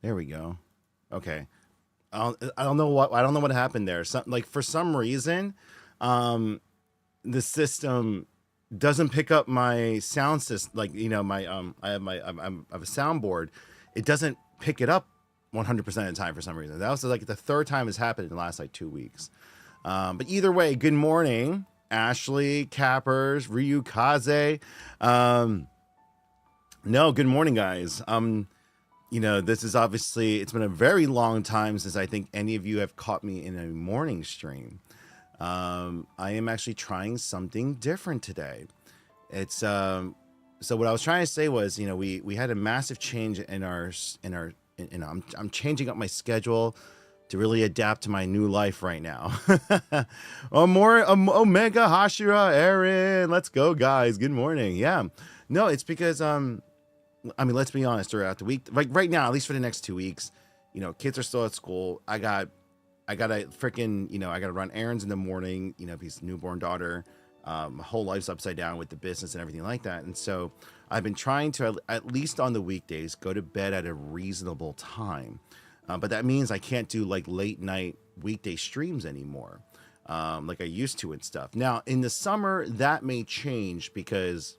There we go. Okay. I don't know what happened there. Like for some reason, um, the system doesn't pick up my sound system. Like my I have a soundboard. It doesn't pick it up 100% of the time for some reason. That was like the third time it's happened in the last like 2 weeks. But either way, good morning, Ashley, Cappers, Ryu Kaze. Um, no, good morning, guys. This is obviously, it's been a very long time since I think any of you have caught me in a morning stream. I am actually trying something different today. It's so what I was trying to say was, we had a massive change in I'm changing up my schedule to really adapt to my new life right now. Omega Hashira, Aaron, let's go, guys. Good morning. Yeah, no, it's because I mean, let's be honest. Throughout the week, like right now, at least for the next 2 weeks, kids are still at school. I gotta freaking, I gotta run errands in the morning. His newborn daughter, my whole life's upside down with the business and everything like that. And so I've been trying to, at least on the weekdays, go to bed at a reasonable time. But that means I can't do like late night weekday streams anymore, like I used to and stuff. Now in the summer, that may change because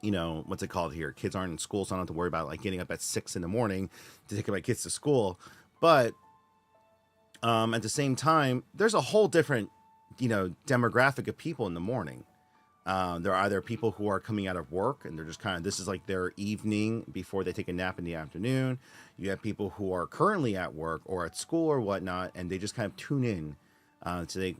what's it called here? Kids aren't in school, so I don't have to worry about like getting up at 6 in the morning to take my kids to school. But at the same time, there's a whole different, demographic of people in the morning. There are either people who are coming out of work and they're just kind of, this is like their evening before they take a nap in the afternoon. You have people who are currently at work or at school or whatnot, and they just kind of tune in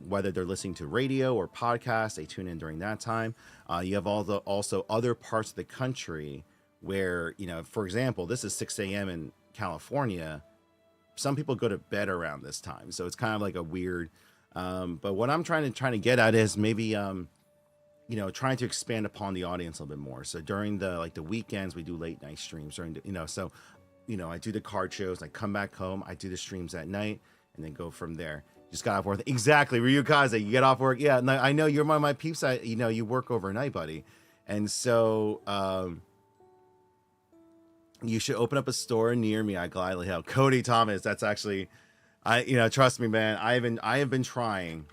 whether they're listening to radio or podcasts, they tune in during that time. You have also other parts of the country where, for example, this is 6 a.m. in California. Some people go to bed around this time, so it's kind of like a weird. But what I'm trying to get at is maybe trying to expand upon the audience a little bit more. So during the weekends, we do late night streams during I do the card shows. I come back home, I do the streams at night, and then go from there. Just got off work. Exactly, Ryukaze. You get off work. Yeah, I know you're one of my peeps. You work overnight, buddy, and so you should open up a store near me. I gladly help. Cody Thomas. That's actually, trust me, man. I have been trying.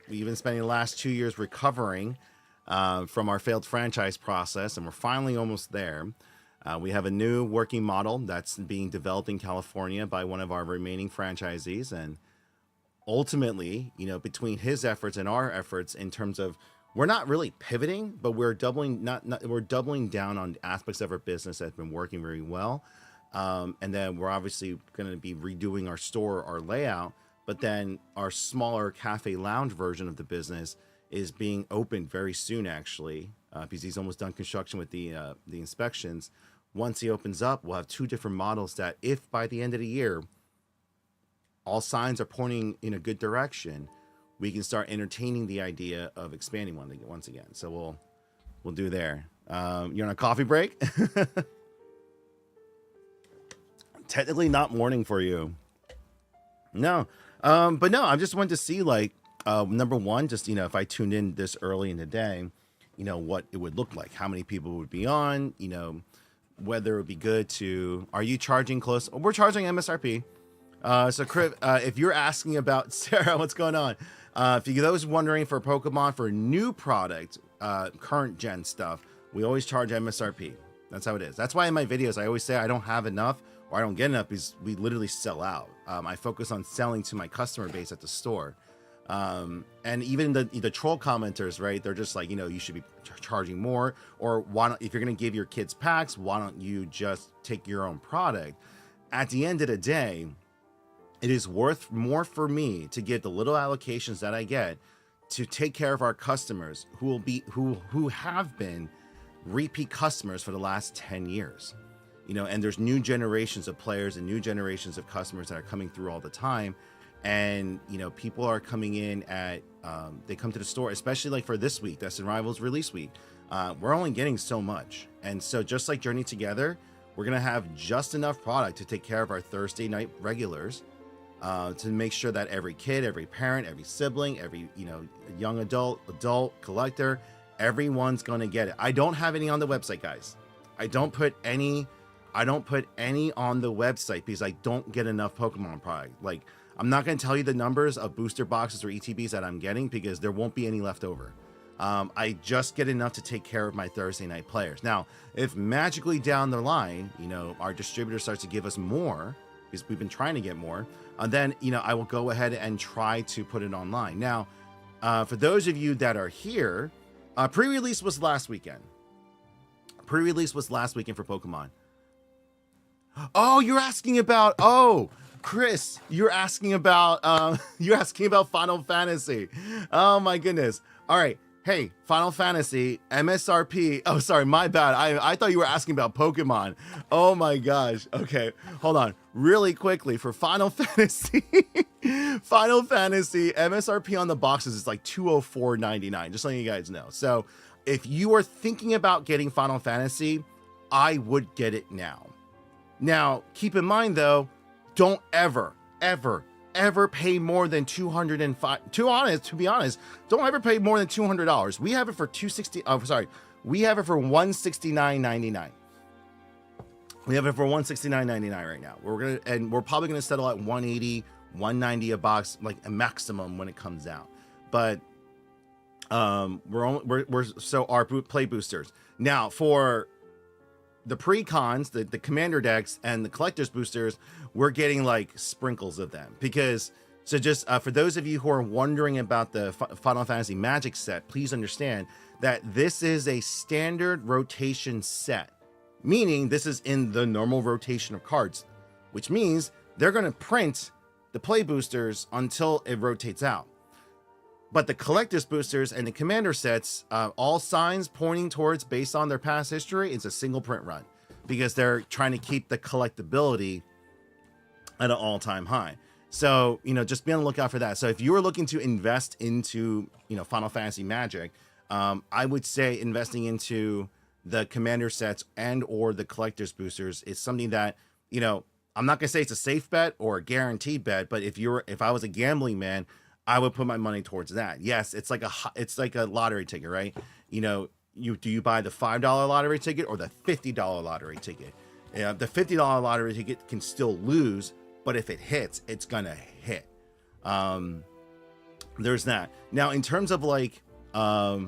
We've been spending the last 2 years recovering from our failed franchise process, and we're finally almost there. We have a new working model that's being developed in California by one of our remaining franchisees, and ultimately, between his efforts and our efforts in terms of, we're not really pivoting, but we're doubling we're doubling down on aspects of our business that have been working very well. And then we're obviously going to be redoing our store, our layout, but then our smaller cafe lounge version of the business is being opened very soon, actually, because he's almost done construction with the inspections. Once he opens up, we'll have two different models that, if by the end of the year all signs are pointing in a good direction, we can start entertaining the idea of expanding once again. So we'll do there. You're on a coffee break? Technically not morning for you. No. But no, I just wanted to see, like, number one, just, if I tuned in this early in the day, what it would look like, how many people would be on, whether it would be good to, are you charging close? We're charging MSRP. So Crip, if you're asking about Sarah, what's going on? For those wondering for Pokemon, for new product, current gen stuff, we always charge MSRP. That's how it is. That's why in my videos, I always say I don't have enough or I don't get enough because we literally sell out. I focus on selling to my customer base at the store. And even the troll commenters, right? They're just like, you should be charging more, or why don't, if you're going to give your kids packs, why don't you just take your own product? At the end of the day, it is worth more for me to get the little allocations that I get to take care of our customers who have been repeat customers for the last 10 years. And there's new generations of players and new generations of customers that are coming through all the time. And, people are coming in at, they come to the store, especially like for this week, Destined Rivals release week. We're only getting so much. And so just like Journey Together, we're going to have just enough product to take care of our Thursday night regulars, to make sure that every kid, every parent, every sibling, every, young adult, collector, everyone's going to get it. I don't have any on the website, guys. I don't put any I don't put any on the website because I don't get enough Pokemon product. Like, I'm not going to tell you the numbers of booster boxes or ETBs that I'm getting because there won't be any left over. I just get enough to take care of my Thursday night players. Now, if magically down the line, you know, our distributor starts to give us more, because we've been trying to get more, then, you know, I will go ahead and try to put it online. Now, for those of you that are here, pre-release was last weekend. Pre-release was last weekend for Pokemon. Oh, you're asking about, oh, Chris, you're asking about Final Fantasy. Oh my goodness. All right. Hey, Final Fantasy, MSRP. Oh, sorry, my bad. I thought you were asking about Pokemon. Oh my gosh. Okay, hold on. Really quickly for Final Fantasy. Final Fantasy, MSRP on the boxes is like $204.99, just letting you guys know. So if you are thinking about getting Final Fantasy, I would get it now. Now, keep in mind though, don't ever pay more than $205. To be honest, don't ever pay more than $200. We have it for $260. Oh, sorry, we have it for $169.99. We have it for $169.99 right now. We're probably gonna settle at $180, $190 a box, like a maximum when it comes out. But so our play boosters now for the pre-cons, the commander decks and the collector's boosters, we're getting like sprinkles of them because, so just for those of you who are wondering about the Final Fantasy Magic set, please understand that this is a standard rotation set, meaning this is in the normal rotation of cards, which means they're going to print the play boosters until it rotates out. But the collector's boosters and the commander sets, all signs pointing towards, based on their past history, it's a single print run because they're trying to keep the collectability at an all-time high. So, you know, just be on the lookout for that. So if you are looking to invest into, you know, Final Fantasy Magic, I would say investing into the commander sets and or the collector's boosters is something that, you know, I'm not gonna say it's a safe bet or a guaranteed bet, but if I was a gambling man, I would put my money towards that. Yes, it's like a lottery ticket, right? You know, do you buy the $5 lottery ticket or the $50 lottery ticket? The $50 lottery ticket can still lose, but if it hits, it's gonna hit. There's that. Now, in terms of like, I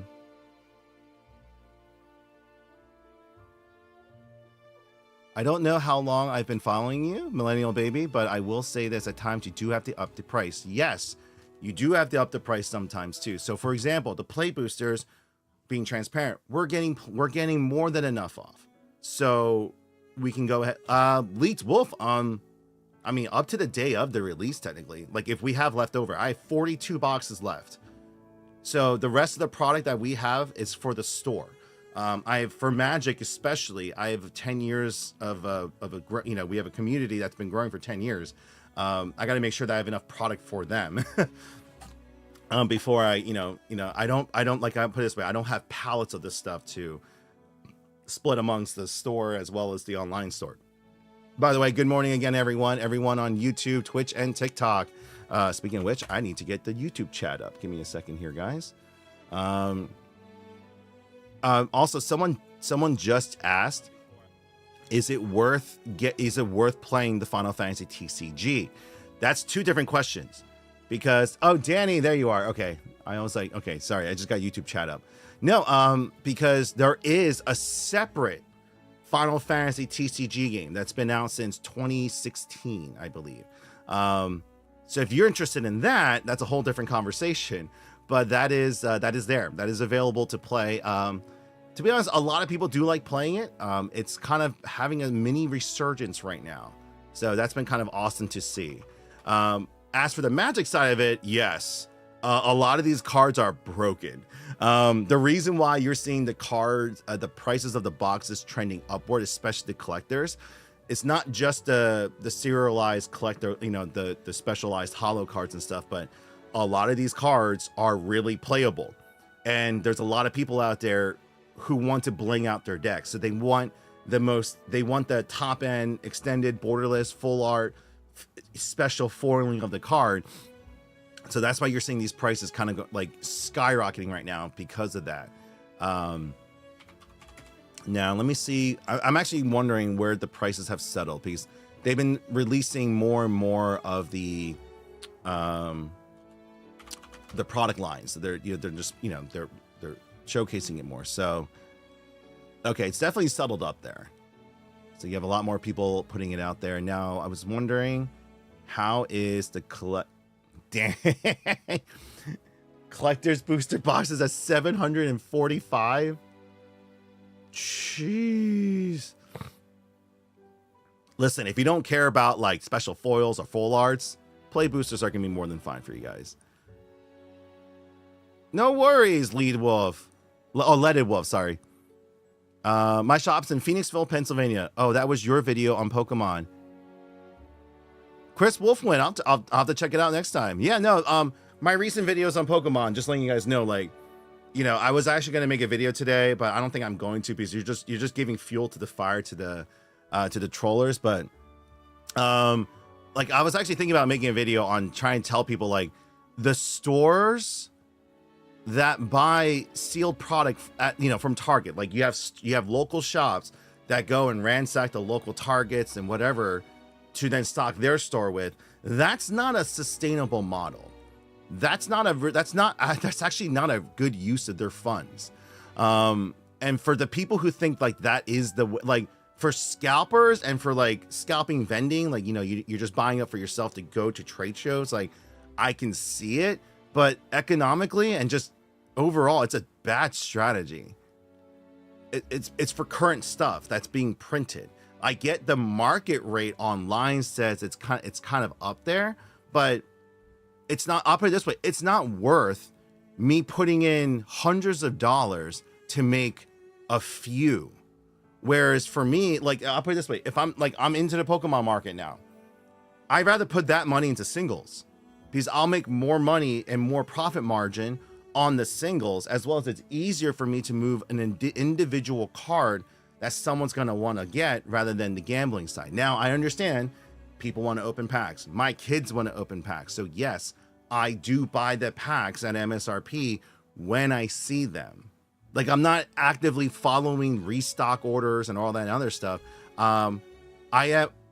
don't know how long I've been following you, Millennial Baby, but I will say this: at times you do have to up the price. Yes. You do have to up the price sometimes too. So for example, the play boosters, being transparent, we're getting more than enough off. So we can go ahead. Leeds Wolf, I mean, up to the day of the release, technically, like if we have left over, I have 42 boxes left. So the rest of the product that we have is for the store. I have, for Magic especially, I have 10 years of you know, we have a community that's been growing for 10 years. I got to make sure that I have enough product for them before I don't like, I put it this way, I don't have pallets of this stuff to split amongst the store as well as the online store. By the way, good morning again, everyone on YouTube, Twitch, and TikTok. Speaking of which, I need to get the YouTube chat up. Give me a second here, guys. Also, someone just asked, is it worth playing the Final Fantasy TCG? That's two different questions, because, oh, Danny, there you are. Okay, I was like, okay, sorry, I just got YouTube chat up. No, because there is a separate Final Fantasy TCG game that's been out since 2016, I believe. So if you're interested in that, that's a whole different conversation. But that is there. That is available to play. To be honest, a lot of people do like playing it. It's kind of having a mini resurgence right now. So that's been kind of awesome to see. As for the Magic side of it, yes, a lot of these cards are broken. The reason why you're seeing the cards, the prices of the boxes trending upward, especially the collectors, it's not just the serialized collector, you know, the specialized holo cards and stuff, but a lot of these cards are really playable. And there's a lot of people out there who want to bling out their decks. So they want the top end extended borderless full art special foiling of the card. So that's why you're seeing these prices kind of like skyrocketing right now because of that. Now, let me see. I'm actually wondering where the prices have settled, because they've been releasing more and more of the product lines. So they're just they're showcasing it more. So okay, it's definitely settled up there. So you have a lot more people putting it out there. Now, I was wondering, how is the collector's booster boxes at 745? Jeez. Listen, if you don't care about like special foils or full arts, play boosters are gonna be more than fine for you guys. No worries, Leaded Wolf. Sorry. My shop's in Phoenixville, Pennsylvania. Oh, that was your video on Pokemon. Chris Wolf went. I'll have to check it out next time. Yeah, no. My recent videos on Pokemon, just letting you guys know, like, I was actually gonna make a video today, but I don't think I'm going to, because you're just giving fuel to the fire to the trollers. But like, I was actually thinking about making a video on trying to tell people, like, the stores that buy sealed product at from Target. Like, you have local shops that go and ransack the local Targets and whatever to then stock their store with. That's not a sustainable model. That's actually not a good use of their funds. And for the people who think like that is like, for scalpers and for like scalping vending, like, you're just buying up for yourself to go to trade shows, like, I can see it, but economically and just overall, it's a bad strategy. It's for current stuff that's being printed. I get the market rate online says it's kind of up there, but it's not. I'll put it this way: it's not worth me putting in hundreds of dollars to make a few. Whereas for me, like, I'll put it this way: if I'm into the Pokemon market now, I'd rather put that money into singles, because I'll make more money and more profit margin on the singles, as well as it's easier for me to move an individual card that someone's going to want to get rather than the gambling side. Now, I understand people want to open packs. My kids want to open packs. So yes, I do buy the packs at MSRP when I see them. Like, I'm not actively following restock orders and all that other stuff. I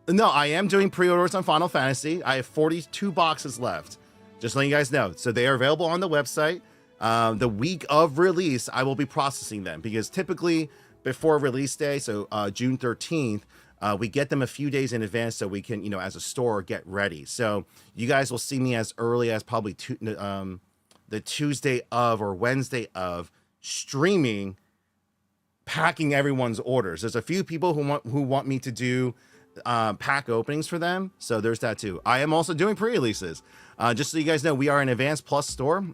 am doing pre-orders on Final Fantasy. I have 42 boxes left. Just letting you guys know. So they are available on the website. The week of release, I will be processing them, because typically before release day, so June 13th, we get them a few days in advance so we can, as a store, get ready. So you guys will see me as early as probably the Tuesday of or Wednesday of streaming, packing everyone's orders. There's a few people who want me to do pack openings for them, so there's that too. I am also doing pre-releases. Just so you guys know, we are an Advanced Plus store.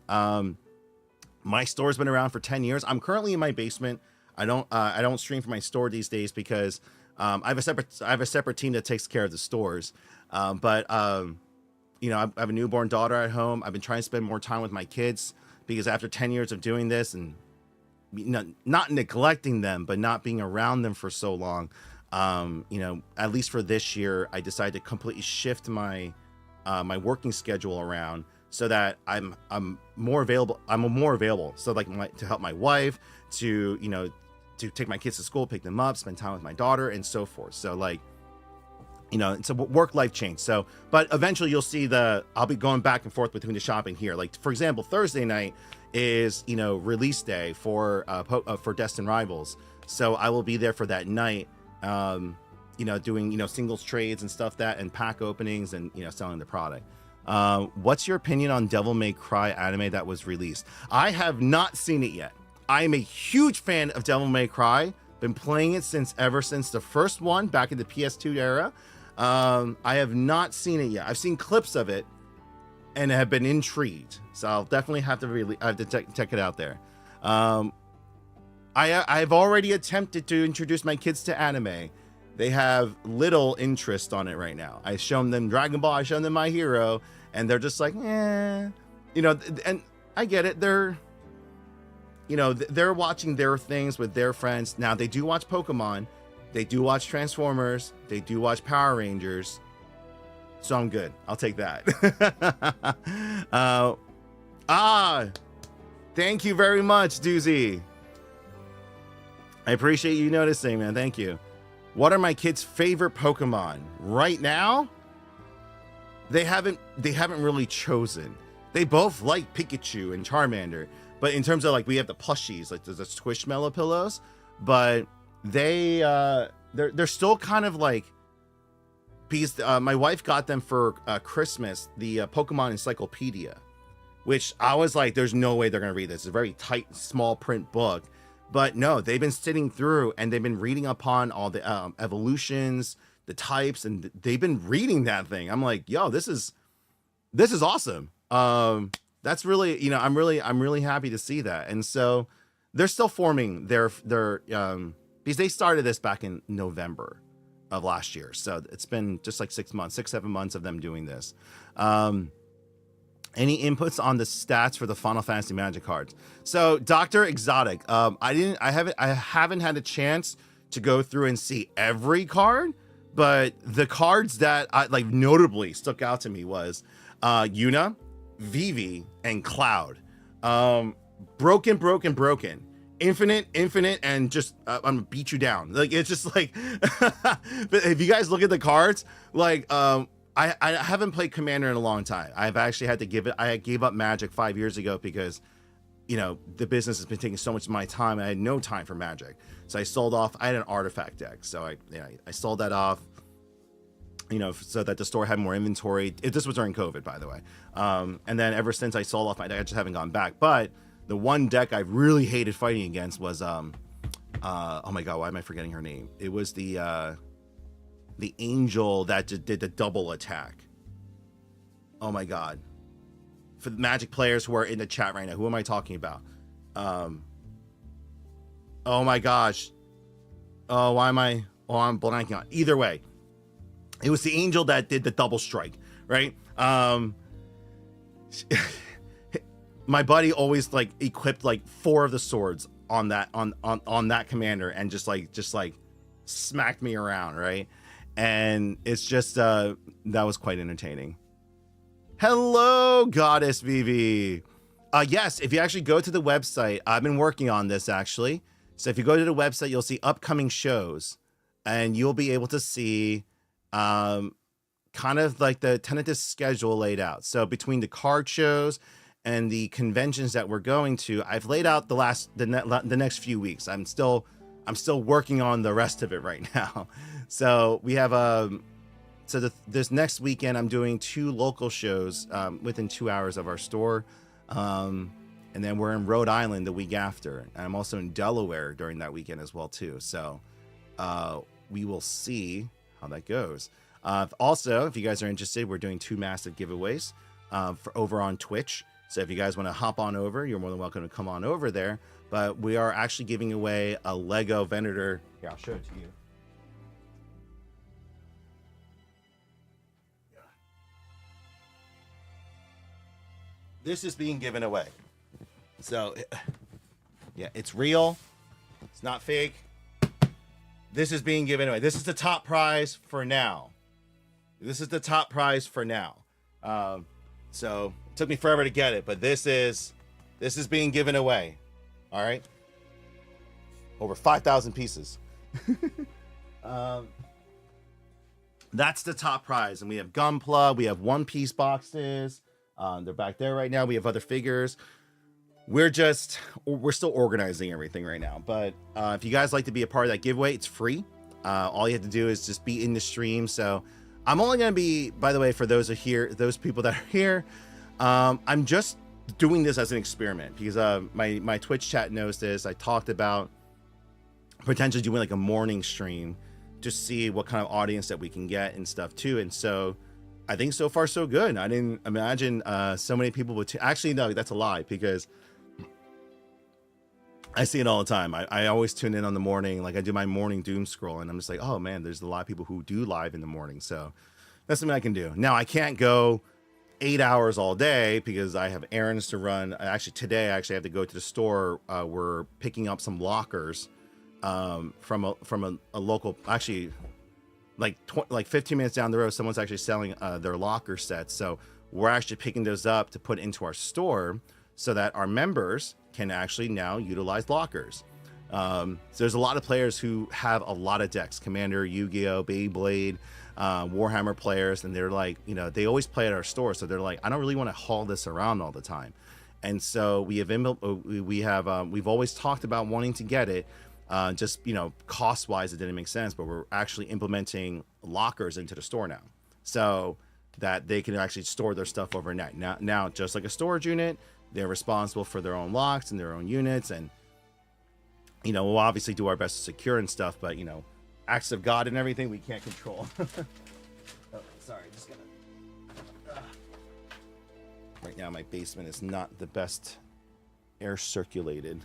My store's been around for 10 years. I'm currently in my basement. I don't stream from my store these days because I have a separate team that takes care of the stores. But I have a newborn daughter at home. I've been trying to spend more time with my kids, because after 10 years of doing this and not neglecting them, but not being around them for so long, at least for this year, I decided to completely shift my my working schedule around, so that I'm more available. I'm more available. So, like, to help my wife, to take my kids to school, pick them up, spend time with my daughter, and so forth. So, like, it's a work-life change. So, but eventually you'll see I'll be going back and forth between the shopping here. Like, for example, Thursday night is, release day for Destined Rivals. So I will be there for that night, doing, singles trades and stuff and pack openings and, selling the product. What's your opinion on Devil May Cry anime that was released? I have not seen it yet. I am a huge fan of Devil May Cry. Been playing it ever since the first one back in the PS2 era. I have not seen it yet. I've seen clips of it and have been intrigued. So I'll definitely have to check it out there. I've already attempted to introduce my kids to anime. They have little interest on it right now. I shown them Dragon Ball, I shown them My Hero, and they're just like, and I get it. They're watching their things with their friends. Now, they do watch Pokemon, they do watch Transformers, they do watch Power Rangers. So I'm good. I'll take that. Thank you very much, Doozy. I appreciate you noticing, man. Thank you. What are my kids' favorite Pokemon right now? They haven't really chosen. They both like Pikachu and Charmander, but in terms of like we have the plushies, like the Squishmallow pillows, but they're still kind of like because my wife got them for Christmas the Pokemon Encyclopedia, which I was like, there's no way they're gonna read this. It's a very tight, small print book, but no, they've been sitting through and they've been reading upon all the evolutions, the types, and they've been reading that thing. I'm like, yo, this is awesome. That's really, I'm really happy to see that. And so they're still forming their because they started this back in November of last year. So it's been just like 6, 7 months of them doing this. Any inputs on the stats for the Final Fantasy Magic cards? So Dr. Exotic, I haven't had a chance to go through and see every card, but the cards that I like notably stuck out to me was Yuna, Vivi, and Cloud. Broken. Infinite, and just I'm gonna beat you down. Like it's just like, but if you guys look at the cards, like I haven't played Commander in a long time. I've actually had to give it. I gave up Magic 5 years ago because the business has been taking so much of my time. I had no time for Magic, so I sold off. I had an artifact deck, so I sold that off. So that the store had more inventory. This was during COVID, by the way. And then ever since I sold off my deck, I just haven't gone back. But the one deck I really hated fighting against was oh my god, why am I forgetting her name? It was the angel that just did the double attack. Oh my god. For the Magic players who are in the chat right now, who am I talking about? Oh my gosh. Oh, I'm blanking on. Either way, it was the angel that did the double strike, right? My buddy always like equipped like 4 of the swords on that commander and just like smacked me around, right? And it's just that was quite entertaining. Hello, Goddess Vivi. Yes, if you actually go to the website, I've been working on this actually. So if you go to the website, you'll see upcoming shows and you'll be able to see kind of like the tentative schedule laid out. So between the card shows and the conventions that we're going to, I've laid out the next few weeks. I'm still working on the rest of it right now. So we have this next weekend I'm doing 2 local shows within 2 hours of our store. And then we're in Rhode Island the week after. And I'm also in Delaware during that weekend as well too. So we will see how that goes. Also, if you guys are interested, we're doing 2 massive giveaways for over on Twitch. So if you guys want to hop on over, you're more than welcome to come on over there. But we are actually giving away a Lego Venator. Here, I'll show it to you. This is being given away. So, yeah, it's real. It's not fake. This is being given away. This is the top prize for now. So it took me forever to get it, but this is being given away. All right. Over 5,000 pieces. That's the top prize. And we have Gunpla. We have One Piece boxes. They're back there right now. We have other figures. We're still organizing everything right now. But if you guys like to be a part of that giveaway, it's free. All you have to do is just be in the stream. So I'm only going to be, by the way, for those people that are here, I'm just doing this as an experiment because my Twitch chat knows this. I talked about potentially doing like a morning stream to see what kind of audience that we can get and stuff too. And so I think so far so good. I didn't imagine so many people would actually, no, that's a lie because I see it all the time. I always tune in on the morning, like I do my morning doom scroll, and I'm just like, oh man, there's a lot of people who do live in the morning. So that's something I can do. Now I can't go 8 hours all day because I have errands to run. Actually, today I have to go to the store. We're picking up some lockers from a local, actually like 15 minutes down the road, someone's actually selling their locker sets. So we're actually picking those up to put into our store so that our members can actually now utilize lockers. So there's a lot of players who have a lot of decks: Commander, Yu-Gi-Oh, Beyblade, Warhammer players, and they're like, you know, they always play at our store, so they're like, I don't really want to haul this around all the time. And so we've always talked about wanting to get it. Just, you know, cost wise, it didn't make sense, but we're actually implementing lockers into the store now, so that they can actually store their stuff overnight. Now, just like a storage unit, they're responsible for their own locks and their own units. And, you know, we'll obviously do our best to secure and stuff, but, you know, acts of God and everything we can't control. Oh, sorry, just gonna. Right now, my basement is not the best air circulated.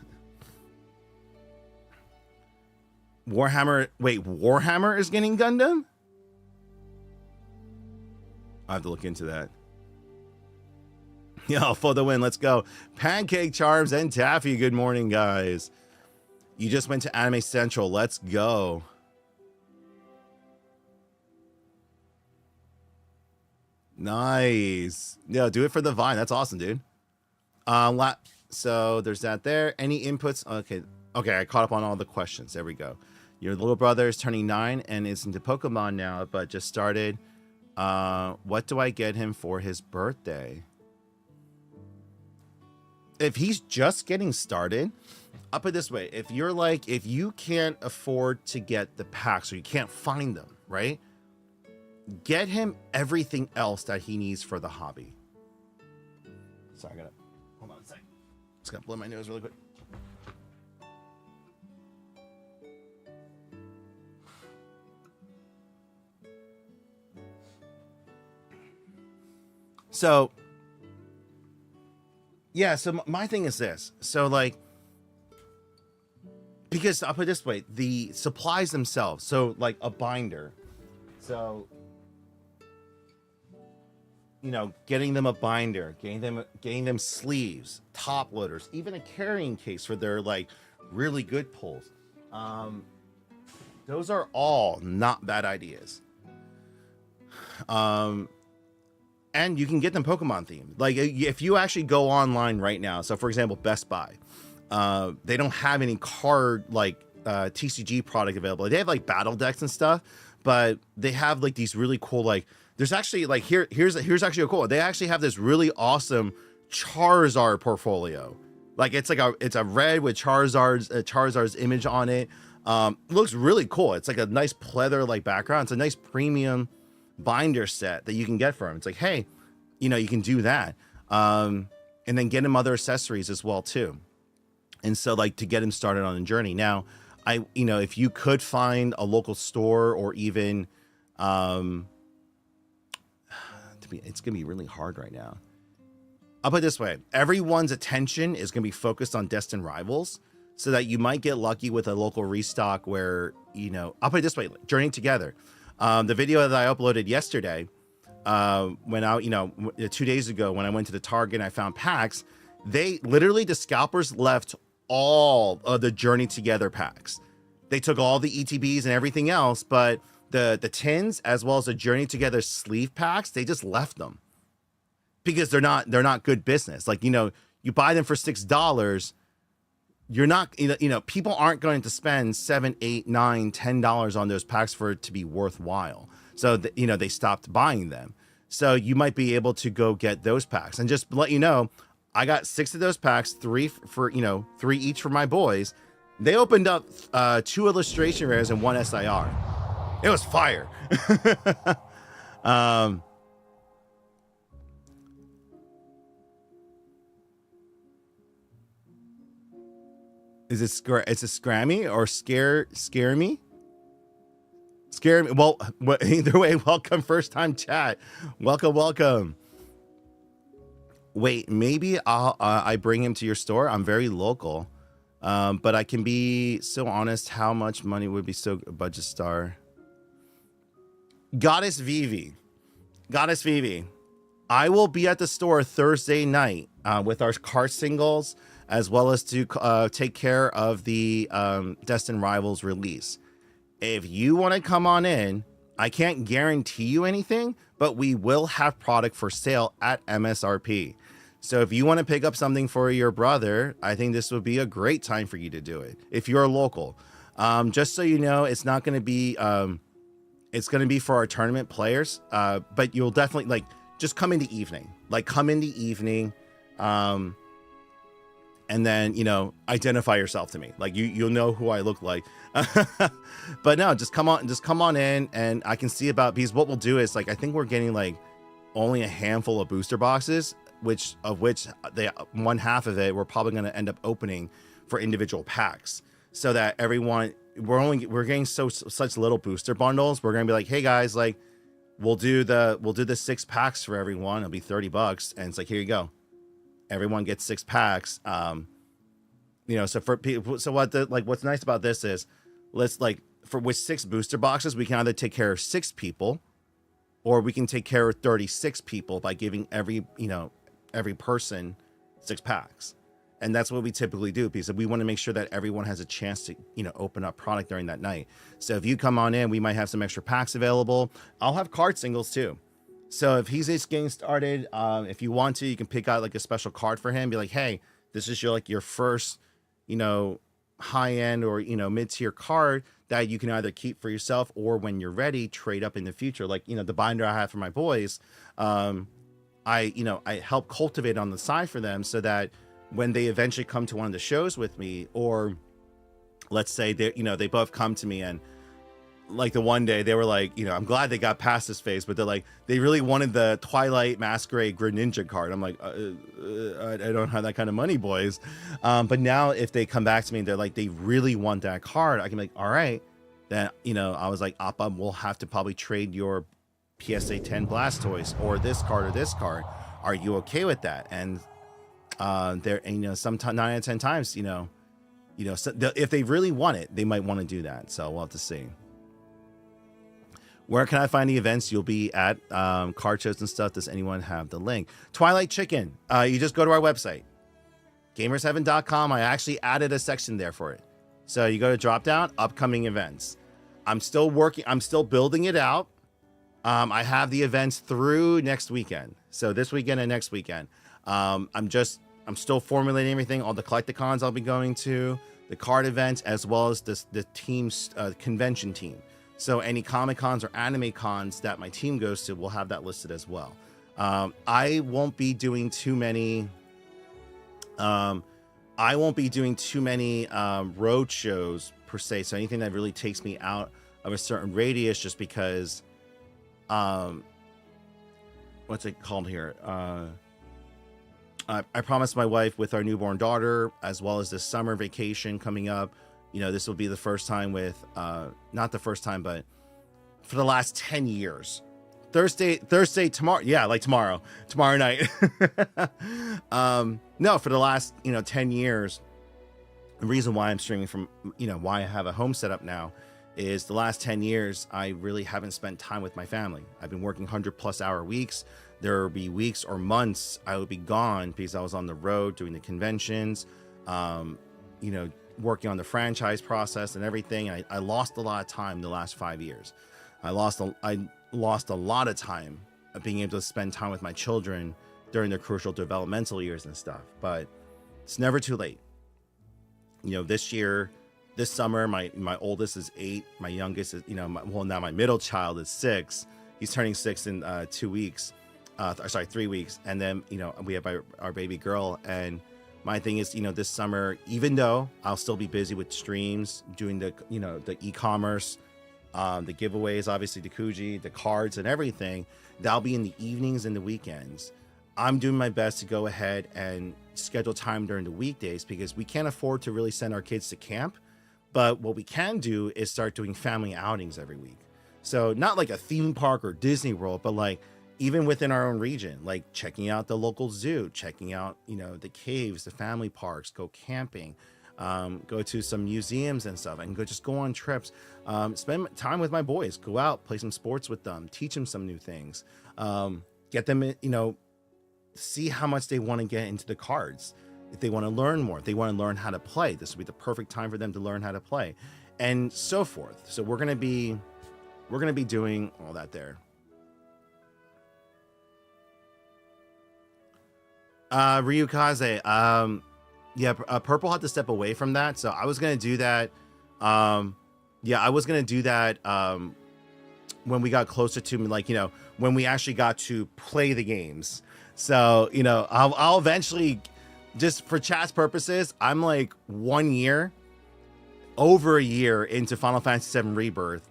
Warhammer. Wait, Warhammer is getting Gundam? I have to look into that. Yo, for the win, let's go. Pancake Charms and Taffy, good morning, guys. You just went to Anime Central. Let's go. Nice. Yeah, do it for the Vine. That's awesome, dude. So there's that there. Any inputs? Okay, I caught up on all the questions. There we go. Your little brother is turning 9 and is into Pokemon now, but just started. What do I get him for his birthday? If he's just getting started, I'll put it this way. If you can't afford to get the packs or you can't find them, right? Get him everything else that he needs for the hobby. Sorry, I gotta, hold on a second. Just gotta blow my nose really quick. So, yeah, so my thing is this. So, like, because I'll put it this way, the supplies themselves, so like a binder. So, you know, getting them a binder, getting them sleeves, top loaders, even a carrying case for their like really good pulls. Those are all not bad ideas. And you can get them Pokemon themed. Like if you actually go online right now, so for example, Best Buy, they don't have any card like TCG product available. They have like battle decks and stuff, but they have like these really cool, like there's actually like here's actually a cool. They actually have this really awesome Charizard portfolio. Like it's a red with Charizard's image on it. Looks really cool. It's like a nice pleather like background. It's a nice premium binder set that you can get for him. It's like, hey, you know, you can do that. And then get him other accessories as well too. And so like to get him started on the journey. Now, if you could find a local store or even it's gonna be really hard right now. I'll put it this way. Everyone's attention is gonna be focused on Destined Rivals, so that you might get lucky with a local restock where, you know, I'll put it this way, Journey Together. The video that I uploaded yesterday, when I, 2 days ago, when I went to the Target and I found packs, the scalpers left all of the Journey Together packs. They took all the ETBs and everything else, but the tins as well as the Journey Together sleeve packs, they just left them because they're not good business. Like, you buy them for $6. You're not, people aren't going to spend $7, $8, $9, $10 on those packs for it to be worthwhile. So, they stopped buying them. So you might be able to go get those packs. And just let you know, I got 6 of those packs, 3 each for my boys. They opened up 2 illustration rares and 1 SIR. It was fire. Is it it's a Scrammy or scare me? Scare me. Well, either way, welcome first time chat. Welcome. Wait, maybe I bring him to your store. I'm very local. But I can be so honest, how much money would be so budget star? Goddess Vivi. I will be at the store Thursday night with our card singles, as well as to take care of the Destined Rivals release. If you want to come on in, I can't guarantee you anything, but we will have product for sale at MSRP. So if you want to pick up something for your brother, I think this would be a great time for you to do it if you're local. Just so you know, it's not going to be it's going to be for our tournament players, but you'll definitely like just come in the evening, and then identify yourself to me, like you'll know who I look like. But no, just come on in, and I can see about, because what we'll do is, like, I think we're getting like only a handful of booster boxes, which they, one half of it we're probably going to end up opening for individual packs, so that everyone, we're getting such little booster bundles. We're going to be like, hey guys, like we'll do the 6 packs for everyone. It'll be $30, and it's like, here you go, everyone gets 6 packs. So for people, so what's nice about this is, with 6 booster boxes, we can either take care of 6 people, or we can take care of 36 people by giving every person 6 packs. And that's what we typically do, because we want to make sure that everyone has a chance to, open up product during that night. So if you come on in, we might have some extra packs available. I'll have card singles too. So if he's just getting started, if you want to, you can pick out like a special card for him. Be like, hey, this is your first, high end or, mid tier card that you can either keep for yourself, or when you're ready, trade up in the future. Like, the binder I have for my boys, I help cultivate on the side for them, so that when they eventually come to one of the shows with me, or let's say they both come to me, and like the one day they were like, I'm glad they got past this phase, but they're like, they really wanted the Twilight Masquerade Greninja card. I'm like, I don't have that kind of money, boys. But now if they come back to me and they're like, they really want that card, I can be like, all right, then, I was like, Appa, we'll have to probably trade your PSA 10 Blastoise or this card or this card. Are you okay with that? And there, sometimes 9 out of 10 times, so if they really want it, they might want to do that. So we'll have to see. Where can I find the events you'll be at, card shows and stuff? Does anyone have the link? Twilight Chicken. You just go to our website, gamersheaven.com. I actually added a section there for it. So you go to drop down, upcoming events. I'm still building it out. I have the events through next weekend. So this weekend and next weekend. I'm still formulating everything. All the collecticons I'll be going to, the card events, as well as the team's convention team. So any Comic Cons or anime cons that my team goes to, we'll have that listed as well. I won't be doing too many road shows per se. So anything that really takes me out of a certain radius, just because, what's it called here? I promised my wife, with our newborn daughter, as well as this summer vacation coming up, this will be the first time with, not the first time, but for the last 10 years, Thursday, tomorrow. Yeah. Like tomorrow night. No, for the last, 10 years, the reason why I'm streaming from, why I have a home set up now, is the last 10 years, I really haven't spent time with my family. I've been working 100+ hour weeks. There will be weeks or months I would be gone because I was on the road doing the conventions, working on the franchise process and everything. I lost a lot of time the last 5 years. I lost a lot of time of being able to spend time with my children during their crucial developmental years and stuff. But it's never too late. This summer, my oldest is 8. My youngest is, now my middle child is 6. He's turning 6 in 2 weeks. 3 weeks. And then, we have our baby girl. And my thing is, this summer, even though I'll still be busy with streams, doing the e-commerce, the giveaways, obviously the Kuji, the cards and everything, that'll be in the evenings and the weekends. I'm doing my best to go ahead and schedule time during the weekdays, because we can't afford to really send our kids to camp. But what we can do is start doing family outings every week. So not like a theme park or Disney World, but like even within our own region, like checking out the local zoo, checking out, the caves, the family parks, go camping, go to some museums and stuff, and go on trips, spend time with my boys, go out, play some sports with them, teach them some new things, get them, see how much they want to get into the cards. If they want to learn more, if they want to learn how to play, this will be the perfect time for them to learn how to play, and so forth. So we're going to be doing all that there. Ryukaze. Yeah, Purple had to step away from that, so I was gonna do that. Yeah, I was gonna do that when we got closer to, like, when we actually got to play the games. So I'll eventually, just for chat's purposes, I'm like over a year into Final Fantasy VII Rebirth.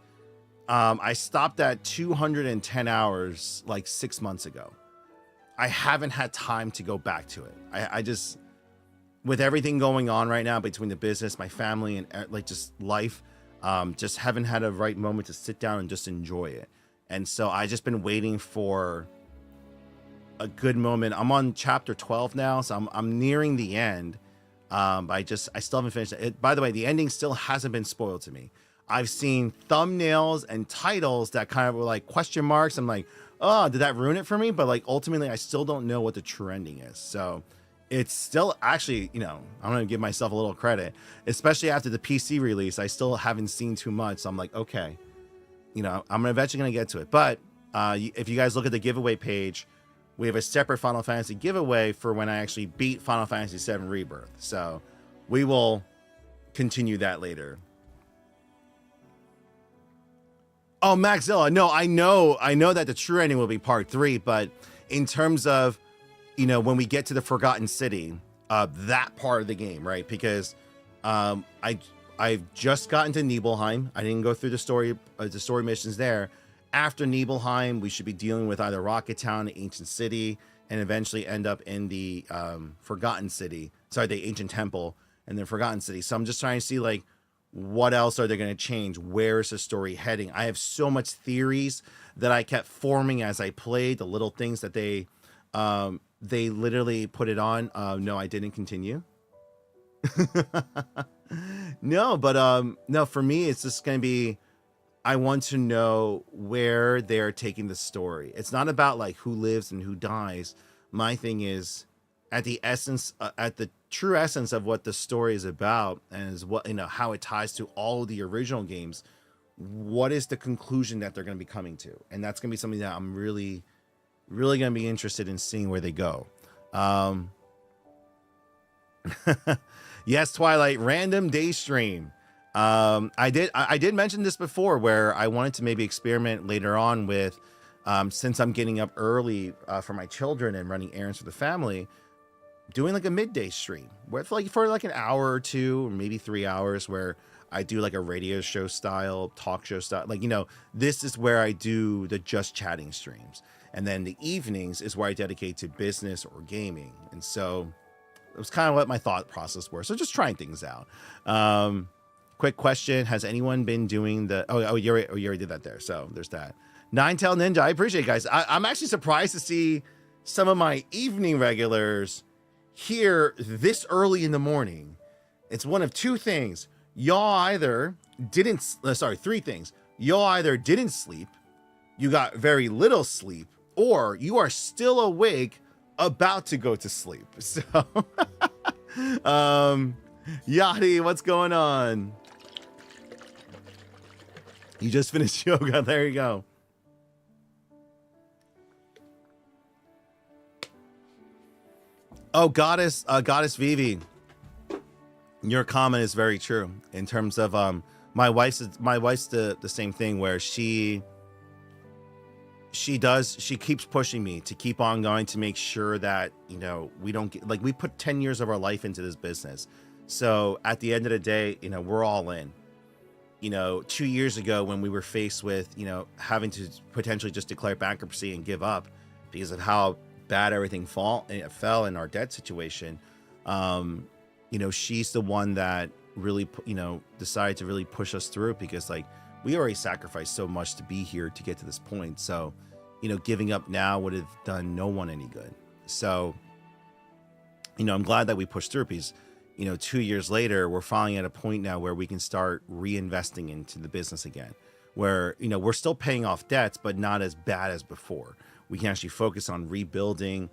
I stopped at 210 hours like 6 months ago. I haven't had time to go back to it. I just, with everything going on right now between the business, my family, and like just life, just haven't had a right moment to sit down and just enjoy it. And so I just been waiting for a good moment. I'm on chapter 12 now, so I'm nearing the end. I still haven't finished it. By the way, the ending still hasn't been spoiled to me. I've seen thumbnails and titles that kind of were like question marks. I'm like, oh, did that ruin it for me? But like ultimately, I still don't know what the true ending is. So it's still actually, I'm going to give myself a little credit, especially after the PC release. I still haven't seen too much. So I'm like, okay, I'm eventually going to get to it. But if you guys look at the giveaway page, we have a separate Final Fantasy giveaway for when I actually beat Final Fantasy VII Rebirth. So we will continue that later. Oh, Maxilla. No, I know that the true ending will be part 3, but in terms of, when we get to the Forgotten City, that part of the game, right? Because I've just gotten to Nibelheim. I didn't go through the story missions there. After Nibelheim, we should be dealing with either Rocket Town, the Ancient City, and eventually end up in the Forgotten City. Sorry, the Ancient Temple and the Forgotten City. So I'm just trying to see, like, what else are they going to change? Where is the story heading? I have so much theories that I kept forming as I played, the little things that they literally put it on. No, I didn't continue. No, but no, for me, it's just going to be, I want to know where they're taking the story. It's not about like who lives and who dies. My thing is, at the true essence of what the story is about, and is what, how it ties to all of the original games. What is the conclusion that they're going to be coming to? And that's going to be something that I'm really, really going to be interested in seeing where they go. Yes, Twilight, random day stream. I did mention this before, where I wanted to maybe experiment later on with, since I'm getting up early for my children and running errands for the family, doing like a midday stream for like an hour or 2 or maybe 3 hours, where I do like a radio show style, talk show style. Like, this is where I do the just chatting streams. And then the evenings is where I dedicate to business or gaming. And so it was kind of what my thought process were. So just trying things out. Quick question. Has anyone been doing you already did that there. So there's that. Ninetail Ninja. I appreciate it, guys. I'm actually surprised to see some of my evening regulars here this early in the morning. It's one of 2 things. Y'all either didn't, three things. Y'all either didn't sleep, you got very little sleep, or you are still awake about to go to sleep. So, Yachty, what's going on? You just finished yoga. There you go. Oh, Goddess Vivi, your comment is very true in terms of my wife's the same thing, where she keeps pushing me to keep on going, to make sure that we don't get, like, we put 10 years of our life into this business. So at the end of the day, we're all in. 2 years ago, when we were faced with having to potentially just declare bankruptcy and give up because of how bad everything fell in our debt situation, she's the one that really decided to really push us through, because like we already sacrificed so much to be here to get to this point. So giving up now would have done no one any good. So I'm glad that we pushed through, because 2 years later, we're finally at a point now where we can start reinvesting into the business again, where we're still paying off debts, but not as bad as before. We can actually focus on rebuilding,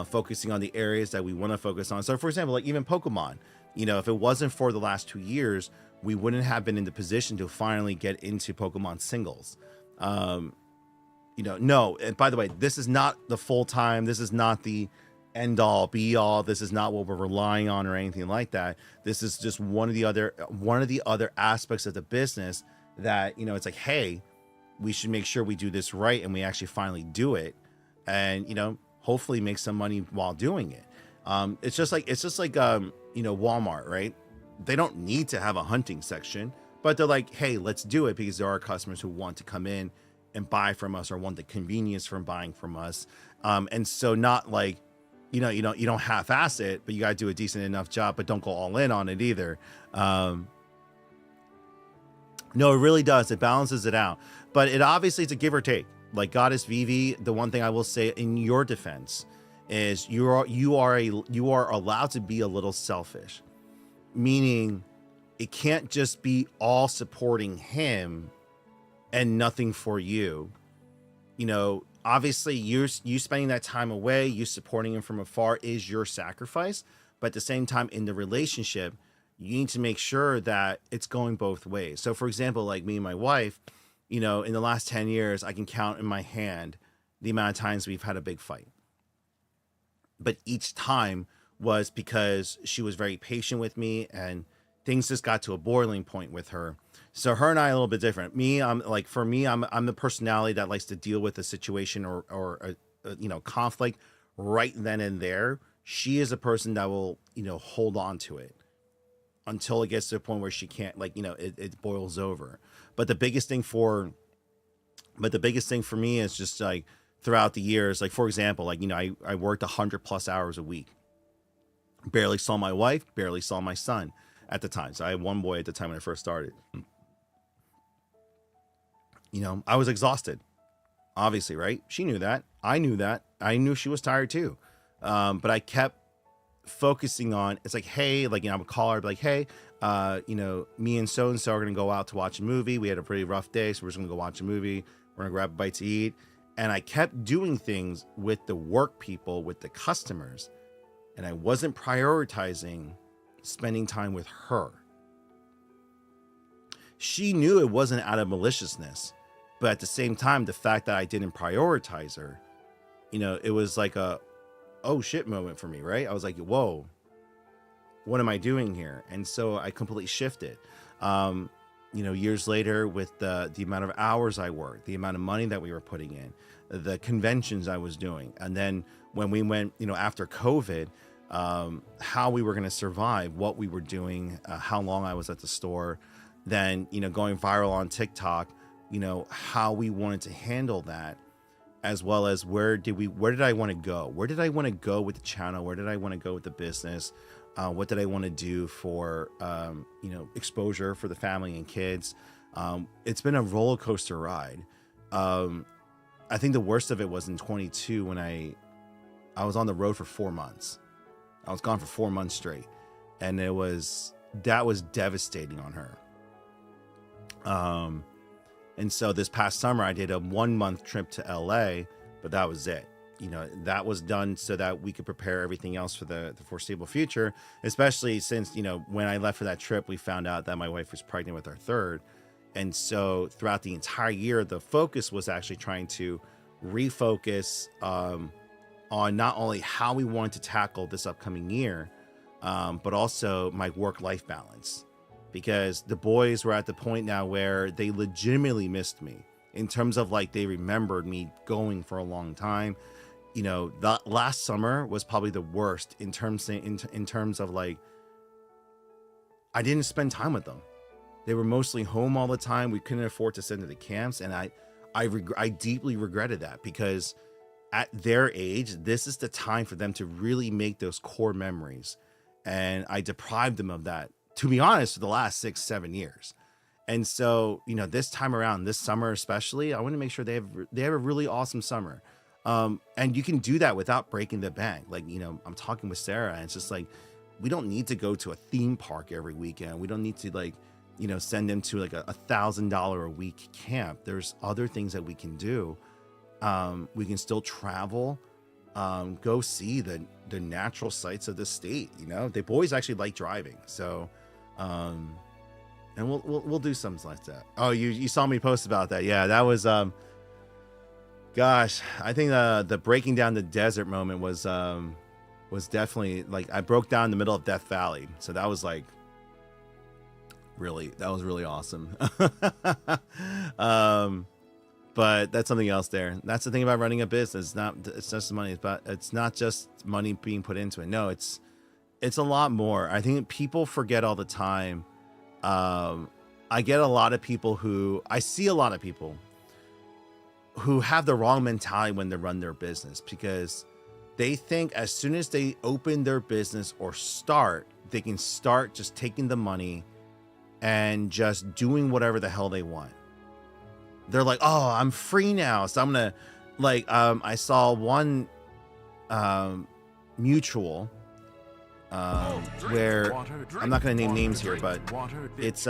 focusing on the areas that we want to focus on. So for example, like even Pokemon, if it wasn't for the last 2 years, we wouldn't have been in the position to finally get into Pokemon singles. No, and by the way, this is not the full time. This is not the end all be all. This is not what we're relying on or anything like that. This is just one of the other aspects of the business that, you know, it's like, hey, we should make sure we do this right, and we actually finally do it, and, you know, hopefully make some money while doing it. It's just like you know, Walmart, right? They don't need to have a hunting section, but they're like, hey, let's do it because there are customers who want to come in and buy from us or want the convenience from buying from us. And so not like, you know, you don't half-ass it, but you got to do a decent enough job, but don't go all in on it either. No, it really does. It balances it out, but it obviously it's a give or take. Like Goddess Vivi, the one thing I will say in your defense is you are allowed to be a little selfish, meaning it can't just be all supporting him and nothing for you. You know, obviously you spending that time away, you supporting him from afar is your sacrifice, but at the same time in the relationship, you need to make sure that it's going both ways. So for example, like me and my wife, you know, in the last 10 years, I can count in my hand the amount of times we've had a big fight. But each time was because she was very patient with me and things just got to a boiling point with her. So her and I are a little bit different. Me, I'm like, for me, I'm the personality that likes to deal with a situation or a you know, conflict right then and there. She is a person that will, you know, hold on to it until it gets to a point where she can't, like, you know, it boils over. But the biggest thing for me is just like throughout the years, like, for example, like, you know, I worked 100+ hours a week, barely saw my wife, barely saw my son at the time. So I had one boy at the time when I first started. You know, I was exhausted, obviously, right? She knew that. I knew that. I knew she was tired too. But I kept focusing on, it's like, hey, like, you know, I would call her, like, hey, you know, me and so are going to go out to watch a movie. We had a pretty rough day, so we're just going to go watch a movie. We're going to grab a bite to eat. And I kept doing things with the work people, with the customers, and I wasn't prioritizing spending time with her. She knew it wasn't out of maliciousness, but at the same time, the fact that I didn't prioritize her, you know, it was like a, oh shit moment for me, right? I was like, whoa, what am I doing here? And so I completely shifted. You know, years later, with the amount of hours I worked, the amount of money that we were putting in, the conventions I was doing, and then when we went, you know, after COVID, how we were going to survive, what we were doing, how long I was at the store, then, you know, going viral on TikTok, you know, how we wanted to handle that, as well as where did I want to go? Where did I want to go with the channel? Where did I want to go with the business? What did I want to do for, you know, exposure for the family and kids? It's been a roller coaster ride. I think the worst of it was in 22 when I was on the road for 4 months. I was gone for 4 months straight, and that was devastating on her. And so this past summer I did a 1-month trip to LA, but that was it. You know, that was done so that we could prepare everything else for the foreseeable future, especially since, you know, when I left for that trip, we found out that my wife was pregnant with our third. And so throughout the entire year, the focus was actually trying to refocus on not only how we wanted to tackle this upcoming year, but also my work-life balance. Because the boys were at the point now where they legitimately missed me in terms of, like, they remembered me going for a long time. You know, that last summer was probably the worst in terms of like, I didn't spend time with them. They were mostly home all the time. We couldn't afford to send to the camps. And I deeply regretted that, because at their age, this is the time for them to really make those core memories. And I deprived them of that, to be honest, for the last 6-7 years. And so, you know, this time around, this summer especially, I want to make sure they have a really awesome summer. And you can do that without breaking the bank. Like, you know, I'm talking with Sarah, and it's just like, we don't need to go to a theme park every weekend. We don't need to, like, you know, send them to like a $1,000 a week camp. There's other things that we can do. We can still travel, go see the natural sights of the state. You know, the boys actually like driving. So, and we'll do something like that. Oh, you saw me post about that. Yeah, that was, gosh, I think the breaking down the desert moment was was definitely like I broke down in the middle of Death Valley. So that was like that was really awesome. um, but that's something else there. That's the thing about running a business. It's just money, but it's not just money being put into it. No, it's a lot more. I think people forget all the time. I get a lot of people I see a lot of people who have the wrong mentality when they run their business, because they think as soon as they open their business or start, they can start just taking the money and just doing whatever the hell they want. They're like, oh, I'm free now, so I'm gonna I saw one mutual where I'm not going to name names here, but it's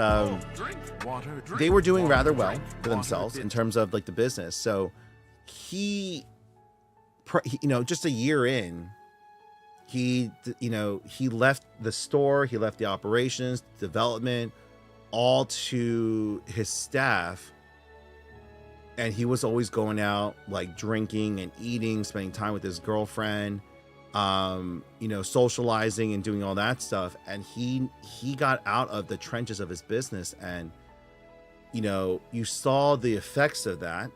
they were doing rather well for themselves in terms of like the business. So he just a year in, he left the store, he left the operations, development, all to his staff. And he was always going out, like drinking and eating, spending time with his girlfriend, socializing and doing all that stuff. And he got out of the trenches of his business, and you saw the effects of that.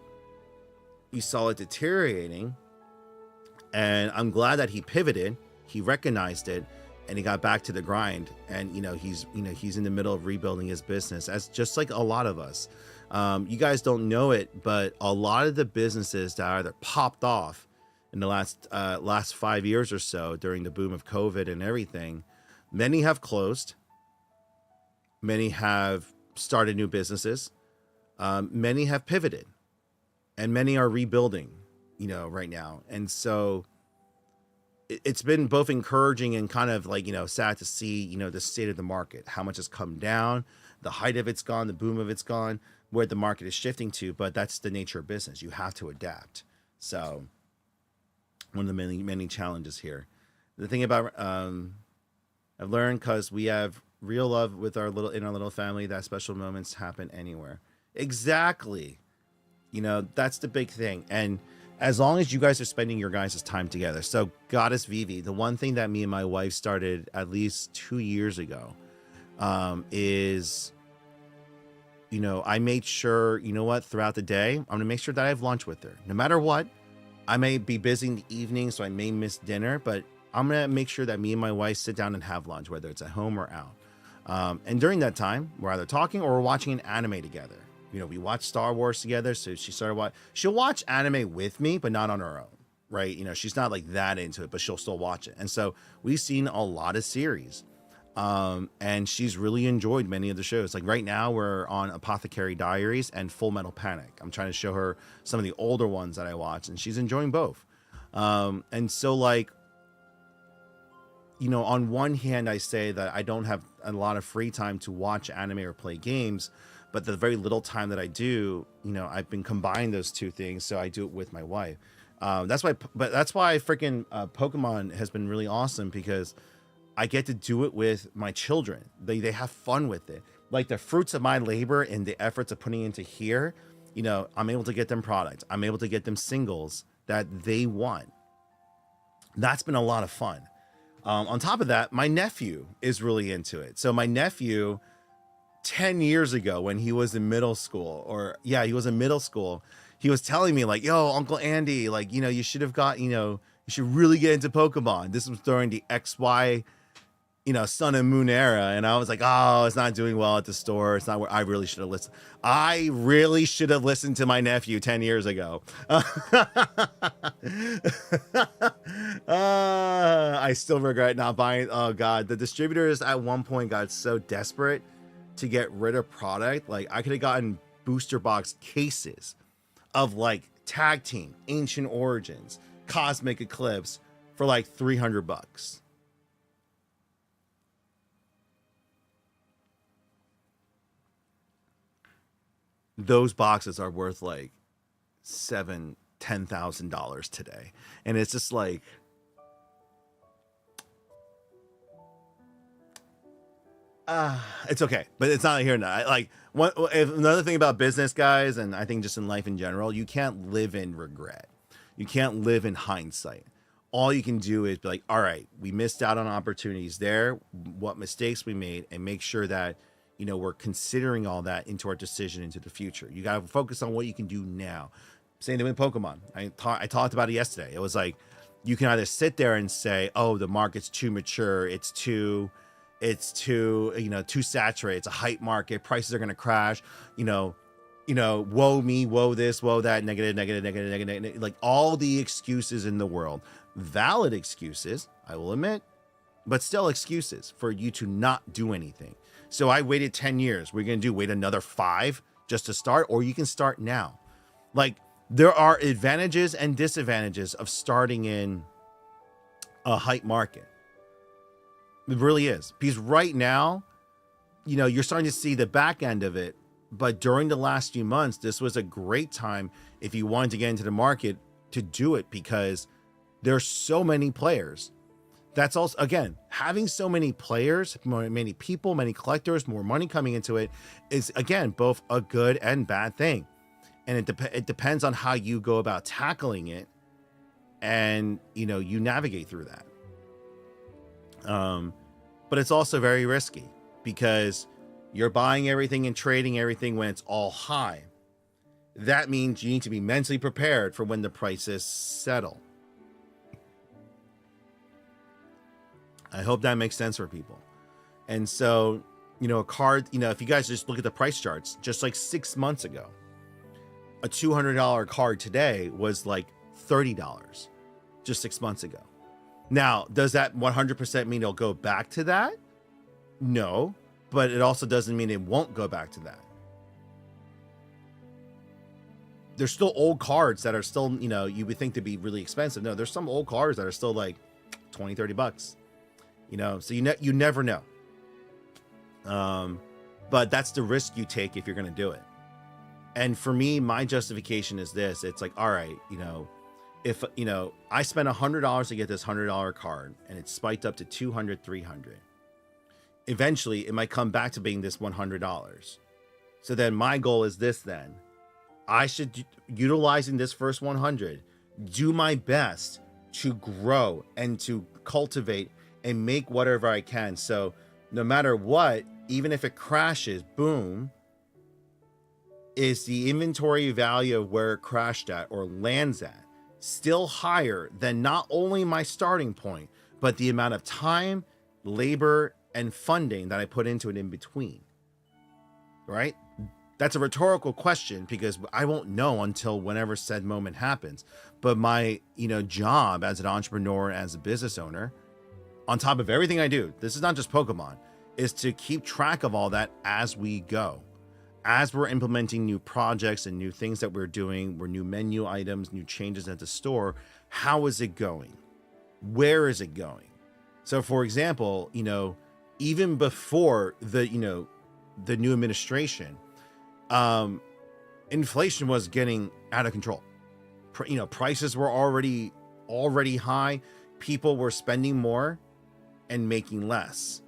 You saw it deteriorating, and I'm glad that he pivoted. He recognized it, and he got back to the grind. And he's in the middle of rebuilding his business, as just like a lot of us. You guys don't know it, but a lot of the businesses that either popped off in the last 5 years or so during the boom of COVID and everything, many have closed. Many have started new businesses. Many have pivoted, and many are rebuilding, right now. And so it's been both encouraging and kind of like, sad to see, the state of the market, how much has come down, the height of it's gone, the boom of it's gone, where the market is shifting to. But that's the nature of business. You have to adapt. So one of the many challenges here. The thing about I've learned, because we have real love with our little family, that special moments happen anywhere. Exactly. That's the big thing. And as long as you guys are spending your guys' time together. So Goddess Vivi, the one thing that me and my wife started at least 2 years ago, is, I made sure, throughout the day, I'm going to make sure that I have lunch with her. No matter what, I may be busy in the evening, so I may miss dinner, but I'm going to make sure that me and my wife sit down and have lunch, whether it's at home or out. And during that time, we're either talking or we're watching an anime together. We watch Star Wars together. So she'll watch anime with me, but not on her own, right? She's not like that into it, but she'll still watch it. And so we've seen a lot of series. And she's really enjoyed many of the shows. Like right now we're on Apothecary Diaries and Full Metal Panic. I'm trying to show her some of the older ones that I watch, and she's enjoying both. And so on one hand, I say that I don't have a lot of free time to watch anime or play games, but the very little time that I do, I've been combining those two things. So I do it with my wife. That's why freaking Pokemon has been really awesome, because I get to do it with my children. They have fun with it. Like the fruits of my labor and the efforts of putting into here, I'm able to get them product. I'm able to get them singles that they want. That's been a lot of fun. On top of that, my nephew is really into it. So my nephew, 10 years ago when he was in middle school, he was telling me like, yo, Uncle Andy, like, you should have got, you should really get into Pokemon. This was during the XY, Sun and Moon era. And I was like, oh, it's not doing well at the store. It's not where I really should have listened. I really should have listened to my nephew 10 years ago. I still regret not buying. Oh God, the distributors at one point got so desperate to get rid of product. Like I could have gotten booster box cases of like Tag Team, Ancient Origins, Cosmic Eclipse for like $300. Those boxes are worth like $10,000 today, and it's just like, it's okay, but it's not here now. Like another thing about business, guys, and I think just in life in general, you can't live in regret. You can't live in hindsight. all you can do is be like, all right, we missed out on opportunities there, what mistakes we made, and make sure that, we're considering all that into our decision into the future. You got to focus on what you can do now. Same thing with Pokemon. I talked about it yesterday. It was like, you can either sit there and say, oh, the market's too mature, too saturated, it's a hype market, prices are going to crash, woe me, woe this, woe that, negative, negative, negative, negative, negative, like all the excuses in the world. Valid excuses, I will admit, but still excuses for you to not do anything. So I waited 10 years. We're going to wait another 5 just to start, or you can start now. Like, there are advantages and disadvantages of starting in a hype market. It really is. Because right now, you're starting to see the back end of it. But during the last few months, this was a great time if you wanted to get into the market to do it, because there's so many players. That's also, again, having so many players, many people, many collectors, more money coming into it is, again, both a good and bad thing. And it depends on how you go about tackling it, and, you navigate through that. But it's also very risky, because you're buying everything and trading everything when it's all high. That means you need to be mentally prepared for when the prices settle. I hope that makes sense for people. And so, a card, if you guys just look at the price charts, just like 6 months ago, a $200 card today was like $30 just 6 months ago. Now, does that 100% mean it'll go back to that? No, but it also doesn't mean it won't go back to that. There's still old cards that are still, you would think to be really expensive. No, there's some old cards that are still like 20, 30 bucks, so you never know. But that's the risk you take if you're going to do it. And for me, my justification is this. It's like, all right, if, I spent $100 to get this $100 card and it spiked up to $200, $300, eventually it might come back to being this $100. So then my goal is this, then I should, utilizing this first 100, do my best to grow and to cultivate and make whatever I can. So no matter what, even if it crashes, boom, is the inventory value of where it crashed at or lands at still higher than not only my starting point, but the amount of time, labor, and funding that I put into it in between, right? That's a rhetorical question, because I won't know until whenever said moment happens. But my, job as an entrepreneur, as a business owner, on top of everything I do, this is not just Pokemon, is to keep track of all that as we go. As we're implementing new projects and new things that we're doing, new menu items, new changes at the store, how is it going? Where is it going? So for example, even before the new administration, inflation was getting out of control. Prices were already high. People were spending more and making less.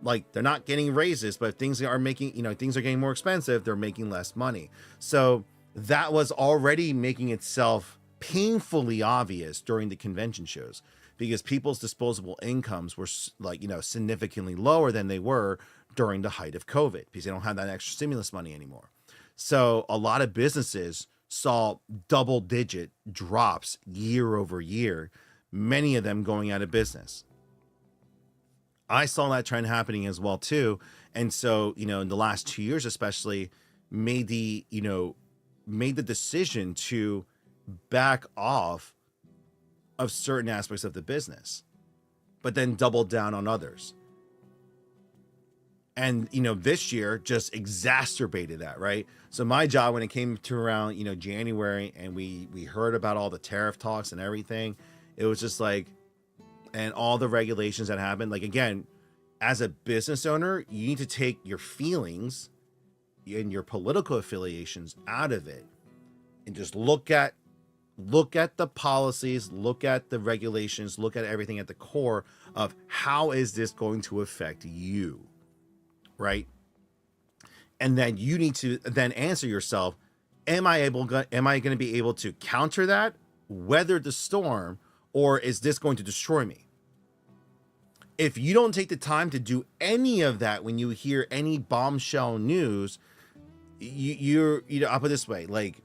Like, they're not getting raises, but things are getting more expensive, they're making less money. So that was already making itself painfully obvious during the convention shows, because people's disposable incomes were significantly lower than they were during the height of COVID, because they don't have that extra stimulus money anymore. So a lot of businesses saw double-digit drops year over year, many of them going out of business. I saw that trend happening as well too. And so, in the last 2 years, especially, made the decision to back off of certain aspects of the business, but then double down on others. And, this year just exacerbated that, right? So my job, when it came to around, January, and we heard about all the tariff talks and everything, it was just like, and all the regulations that happened, like, again, as a business owner, you need to take your feelings and your political affiliations out of it and just look at the policies, look at the regulations, look at everything at the core of how is this going to affect you, right? And then you need to then answer yourself, am I going to be able to counter that, weather the storm, or is this going to destroy me? If you don't take the time to do any of that when you hear any bombshell news, I'll put it this way, like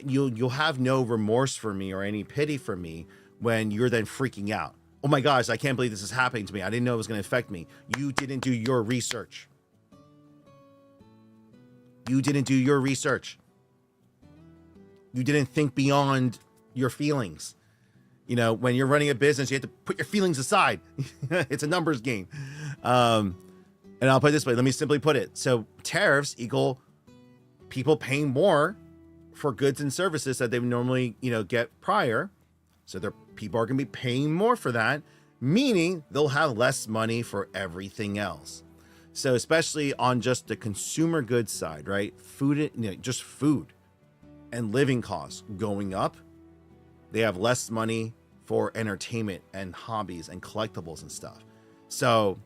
you'll have no remorse for me or any pity for me when you're then freaking out. Oh my gosh, I can't believe this is happening to me. I didn't know it was going to affect me. You didn't do your research. You didn't do your research. You didn't think beyond your feelings. You know, when you're running a business, you have to put your feelings aside. It's a numbers game. And I'll put it this way. Let me simply put it. So tariffs equal people paying more for goods and services that they would normally, get prior. So people are going to be paying more for that, meaning they'll have less money for everything else. So especially on just the consumer goods side, right? Just food and living costs going up. They have less money for entertainment and hobbies and collectibles and stuff. So,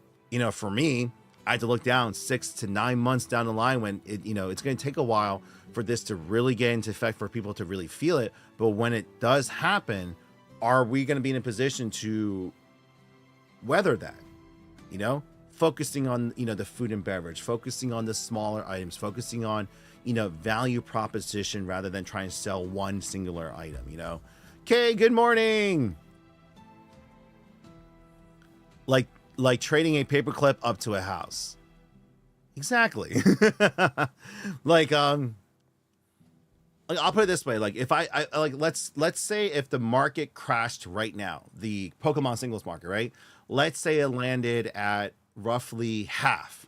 for me, I had to look down 6 to 9 months down the line when it's going to take a while for this to really get into effect, for people to really feel it. But when it does happen, are we going to be in a position to weather that? Focusing on, the food and beverage, focusing on the smaller items, focusing on, value proposition rather than trying to sell one singular item, Okay, good morning. Like trading a paperclip up to a house. Exactly. I'll put it this way. Like if I let's say if the market crashed right now, the Pokemon singles market, right? Let's say it landed at roughly half,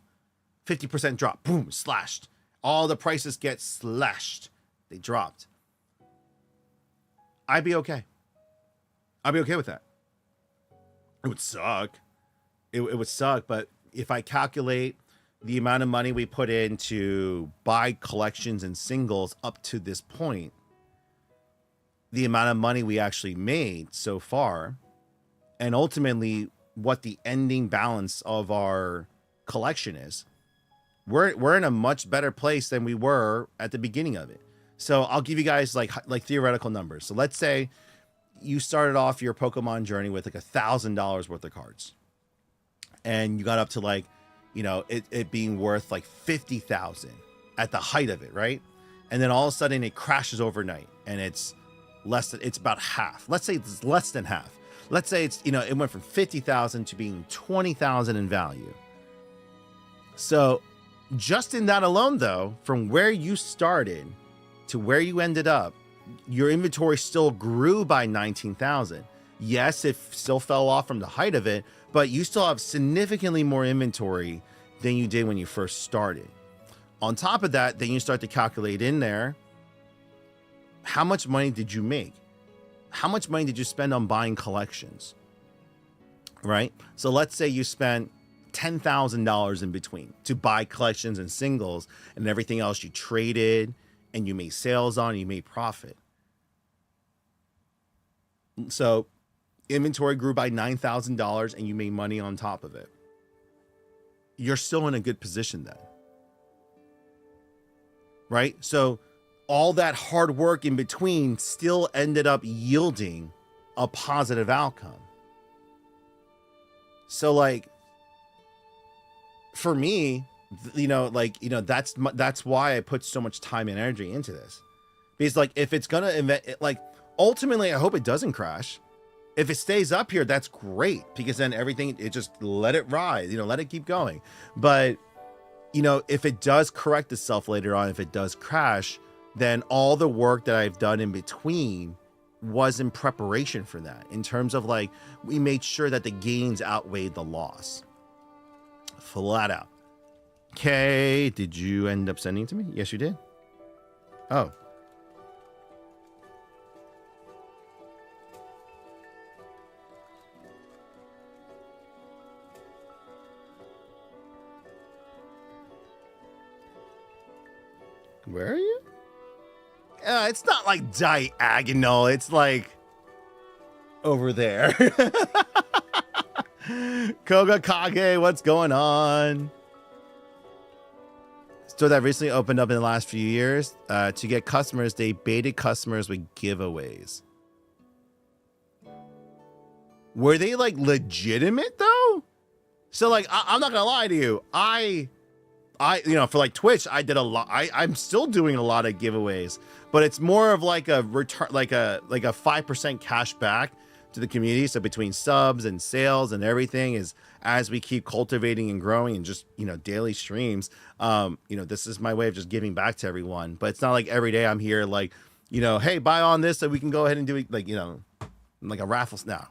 50% drop, boom, slashed. All the prices get slashed. They dropped. I'd be okay. I'd be okay with that. It would suck. It would suck. But if I calculate the amount of money we put in to buy collections and singles up to this point, the amount of money we actually made so far, and ultimately what the ending balance of our collection is, we're in a much better place than we were at the beginning of it. So I'll give you guys like theoretical numbers. So let's say you started off your Pokemon journey with like $1,000 worth of cards, and you got up to it being worth like 50,000 at the height of it, right? And then all of a sudden it crashes overnight and it's about half. Let's say it's less than half. Let's say it's, it went from 50,000 to being 20,000 in value. So just in that alone though, from where you started to where you ended up, your inventory still grew by 19,000. Yes, it still fell off from the height of it, but you still have significantly more inventory than you did when you first started. On top of that, then you start to calculate in there, how much money did you make? How much money did you spend on buying collections? Right? So let's say you spent $10,000 in between to buy collections and singles, and everything else you traded and you made sales on, you made profit. So inventory grew by $9,000 and you made money on top of it. You're still in a good position then. Right? So all that hard work in between still ended up yielding a positive outcome. So for me, that's why I put so much time and energy into this. Because if it's going to ultimately, I hope it doesn't crash. If it stays up here, that's great, because then everything, it just let it rise, let it keep going. But, if it does correct itself later on, if it does crash, then all the work that I've done in between was in preparation for that. In terms of we made sure that the gains outweighed the loss. Flat out. Okay, did you end up sending it to me? Yes, you did. Oh. Where are you? It's not diagonal. It's over there. Koga Kage, what's going on? Store that recently opened up in the last few years. To get customers, they baited customers with giveaways. Were they like legitimate though? So like, I'm not gonna lie to you. You know, for like Twitch, I did a lot. I'm still doing a lot of giveaways, but it's more of like a return, like a 5% cash back to the community. So between subs and sales and everything is as we keep cultivating and growing and just, you know, daily streams, you know, this is my way of just giving back to everyone. But it's not like every day I'm here like, you know, hey, buy on this so we can go ahead and do it, like, you know, like a raffle. No,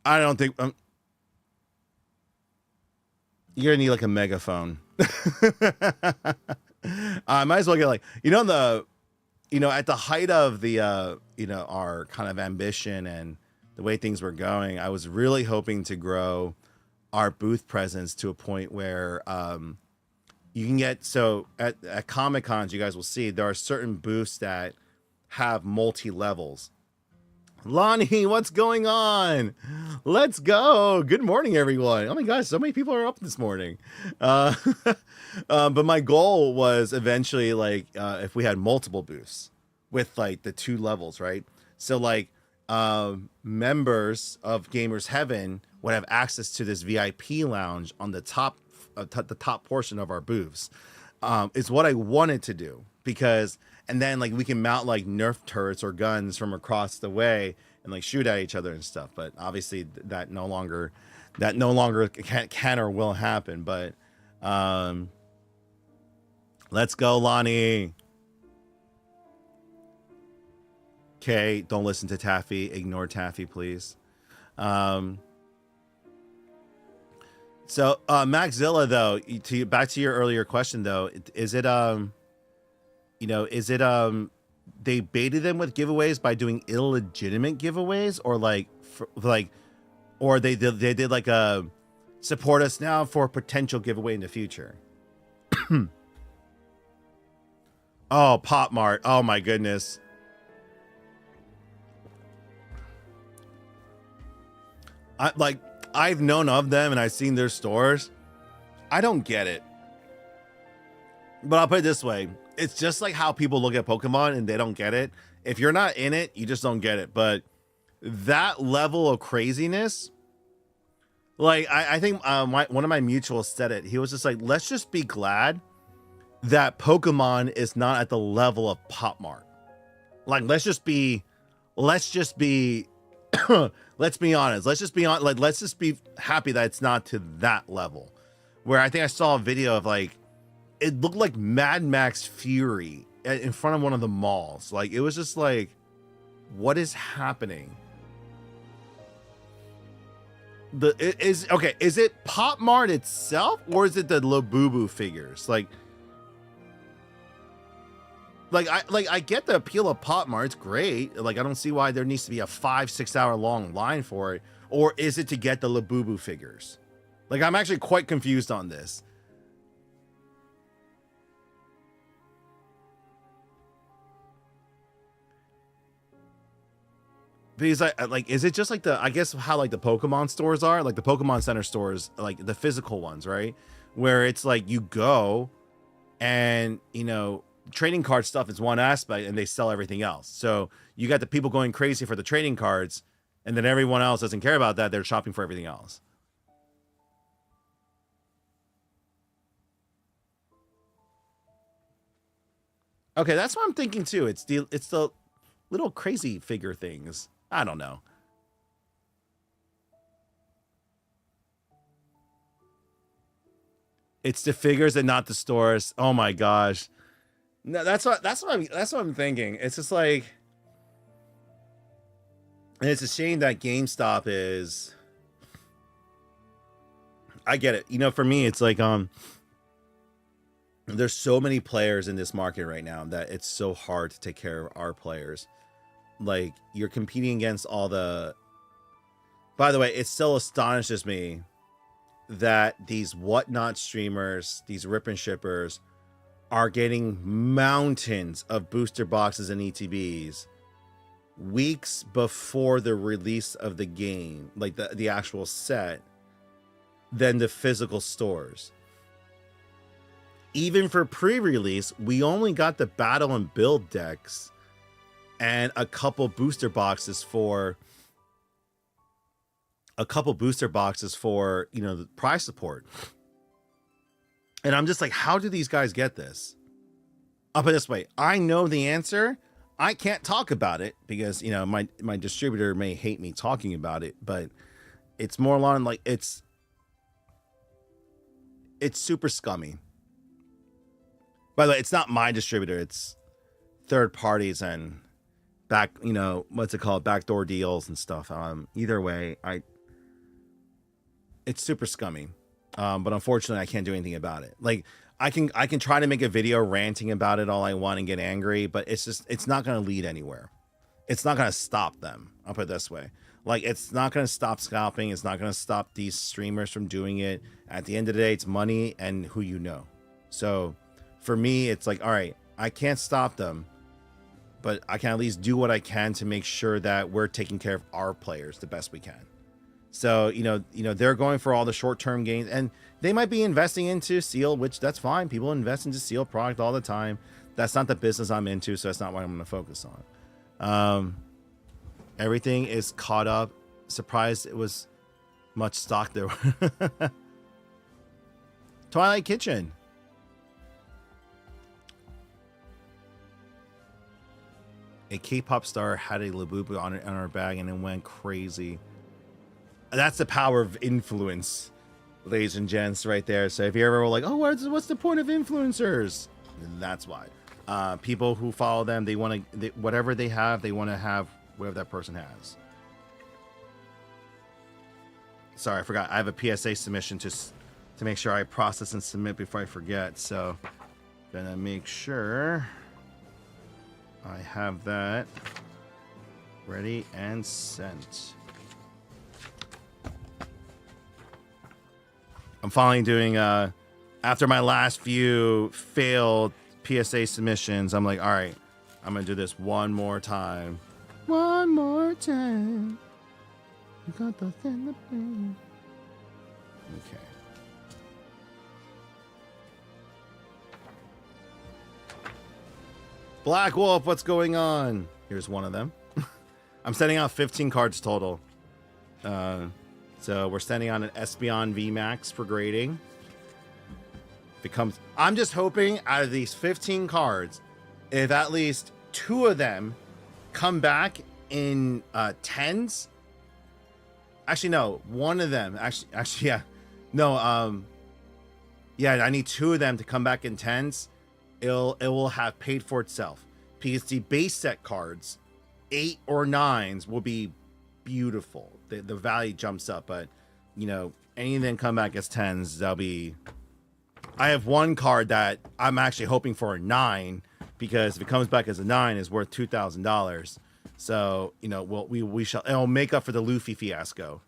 I don't think you're gonna need like a megaphone. I might as well get like, you know, at the height of the you know, our kind of ambition and the way things were going, I was really hoping to grow our booth presence to a point where you can get, so at Comic Cons, you guys will see there are certain booths that have multi levels. Lonnie, what's going on? Let's go. Good morning, everyone. Oh my gosh, so many people are up this morning. But my goal was eventually like if we had multiple booths with like the 2 levels, right? So like members of Gamers Heaven would have access to this VIP lounge on the top portion of our booths. It's what I wanted to do because, and then like we can mount like Nerf turrets or guns from across the way and like shoot at each other and stuff. But obviously that no longer can or will happen. But let's go, Lonnie. Okay, don't listen to Taffy. Ignore Taffy, please. So Maxzilla, though, back to your earlier question, though, is it you know, is it they baited them with giveaways by doing illegitimate giveaways, or or they did like a support us now for a potential giveaway in the future? Oh, Pop Mart. Oh my goodness. I've known of them and I've seen their stores. I don't get it. But I'll put it this way. It's just like how people look at Pokemon and they don't get it. If you're not in it, you just don't get it. But that level of craziness, like I think one of my mutuals said it. He was just like, let's just be glad that Pokemon is not at the level of Pop Mart. Like, let's just be let's be honest. Let's just be happy that it's not to that level. Where I think I saw a video of like, it looked like Mad Max Fury in front of one of the malls. Like, it was just like, what is happening? Is it Pop Mart itself, or is it the Labubu figures? I get the appeal of Pop Mart. It's great. Like, I don't see why there needs to be a 5-6 hour long line for it. Or is it to get the Labubu figures? Like, I'm actually quite confused on this. Because is it just like I guess how like the Pokemon stores are, like the Pokemon Center stores, like the physical ones, right? Where it's like you go and, you know, trading card stuff is one aspect and they sell everything else. So you got the people going crazy for the trading cards, and then everyone else doesn't care about that. They're shopping for everything else. Okay, that's what I'm thinking too. It's the little crazy figure things. I don't know. It's the figures and not the stores. Oh my gosh. No, that's what I'm thinking. It's just like, and it's a shame that GameStop is. I get it. You know, for me, it's like there's so many players in this market right now that it's so hard to take care of our players. Like, you're competing against all the. By the way, it still astonishes me that these whatnot streamers, these rip and shippers, are getting mountains of booster boxes and ETBs weeks before the release of the game, like the actual set, than the physical stores. Even for pre-release, we only got the battle and build decks and a couple booster boxes for the prize support. And I'm just like, how do these guys get this? I'll put it this way. I know the answer. I can't talk about it because, my distributor may hate me talking about it, but it's more along like it's super scummy. By the way, it's not my distributor. It's third parties and backdoor deals and stuff. Either way, it's super scummy. But unfortunately I can't do anything about it. Like I can try to make a video ranting about it all I want and get angry, but it's not going to lead anywhere. It's not going to stop them. I'll put it this way. Like, it's not going to stop scalping. It's not going to stop these streamers from doing it. At the end of the day, it's money and who you know. So for me, it's like, all right, I can't stop them, but I can at least do what I can to make sure that we're taking care of our players the best we can. So, they're going for all the short-term gains, and they might be investing into Seal, which that's fine. People invest into Seal product all the time. That's not the business I'm into, so that's not what I'm going to focus on. Everything is caught up. Surprised it was much stock there. Twilight Kitchen. A K-pop star had a Labubu on her bag and it went crazy. That's the power of influence, ladies and gents, right there. So if you ever were like, oh, what's the point of influencers? That's why. People who follow them, they want to, whatever they have, they want to have whatever that person has. Sorry, I forgot. I have a PSA submission to make sure I process and submit before I forget. So gonna make sure I have that ready and sent. I'm finally doing, after my last few failed PSA submissions, I'm like, all right, I'm going to do this one more time. One more time. You got the thing to bring. Okay. Black Wolf, what's going on? Here's one of them. I'm sending out 15 cards total. So we're sending on an Espeon VMAX for grading. I'm just hoping out of these 15 cards, if at least 2 of them come back in 10s. Actually, no, one of them. Actually, yeah. No, yeah, I need 2 of them to come back in 10s. It will have paid for itself. Because the base set cards, 8 or 9s, will be beautiful. The value jumps up, but anything come back as 10s, that'll be. I have one card that I'm actually hoping for a 9, because if it comes back as a 9, it's worth $2,000. So we shall. It'll make up for the Luffy fiasco.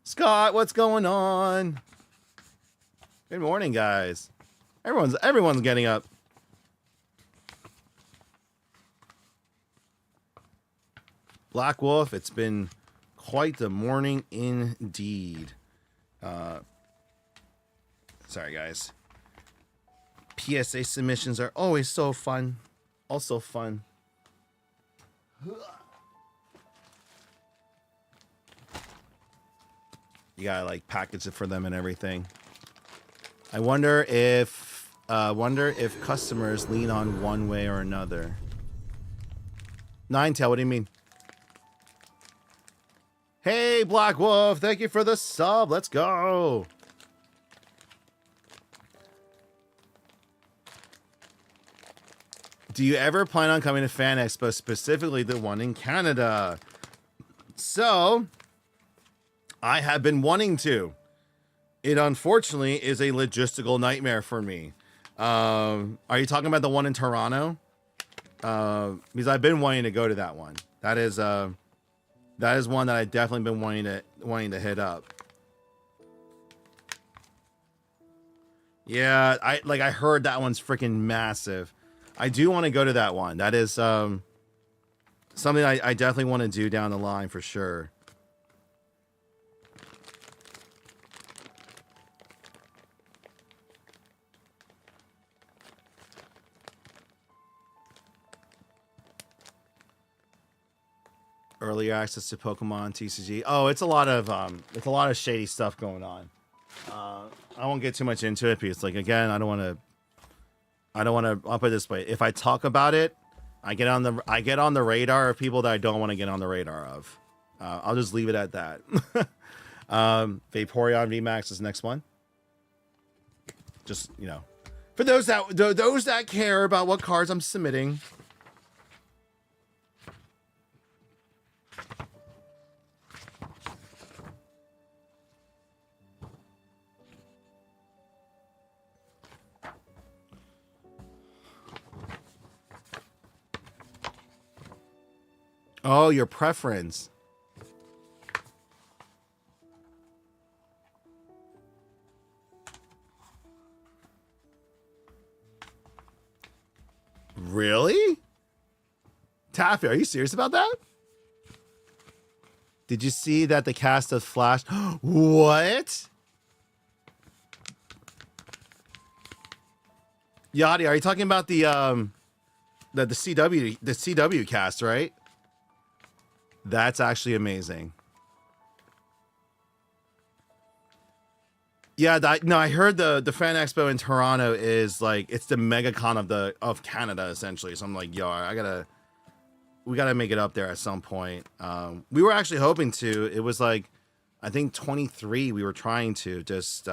Scott, what's going on? Good morning, guys. Everyone's getting up. Black Wolf, it's been quite the morning indeed. Sorry, guys. PSA submissions are always so fun. Also fun. You gotta like package it for them and everything. I wonder if customers lean on one way or another. Ninetail, what do you mean? Hey, Black Wolf, thank you for the sub. Let's go. Do you ever plan on coming to Fan Expo, specifically the one in Canada? So, I have been wanting to. It unfortunately is a logistical nightmare for me. Are you talking about the one in Toronto? Because I've been wanting to go to that one. That is one that I definitely been wanting to hit up. Yeah, I heard that one's freaking massive. I do want to go to that one. That is something I definitely want to do down the line for sure. Earlier access to Pokemon TCG. Oh, it's a lot of shady stuff going on. I won't get too much into it because, like, again, I don't want to. I'll put it this way: if I talk about it, I get on the radar of people that I don't want to get on the radar of. I'll just leave it at that. Vaporeon VMAX is the next one. Just, you know, for those that care about what cards I'm submitting. Oh, your preference. Really? Taffy, are you serious about that? Did you see that the cast of Flash? What? Yachty, are you talking about the CW cast, right? That's actually amazing. Yeah, no, I heard the Fan Expo in Toronto is like it's the MegaCon of Canada essentially. So I'm like, yo, we gotta make it up there at some point. We were actually hoping to. It was like, I think 23. We were trying to just,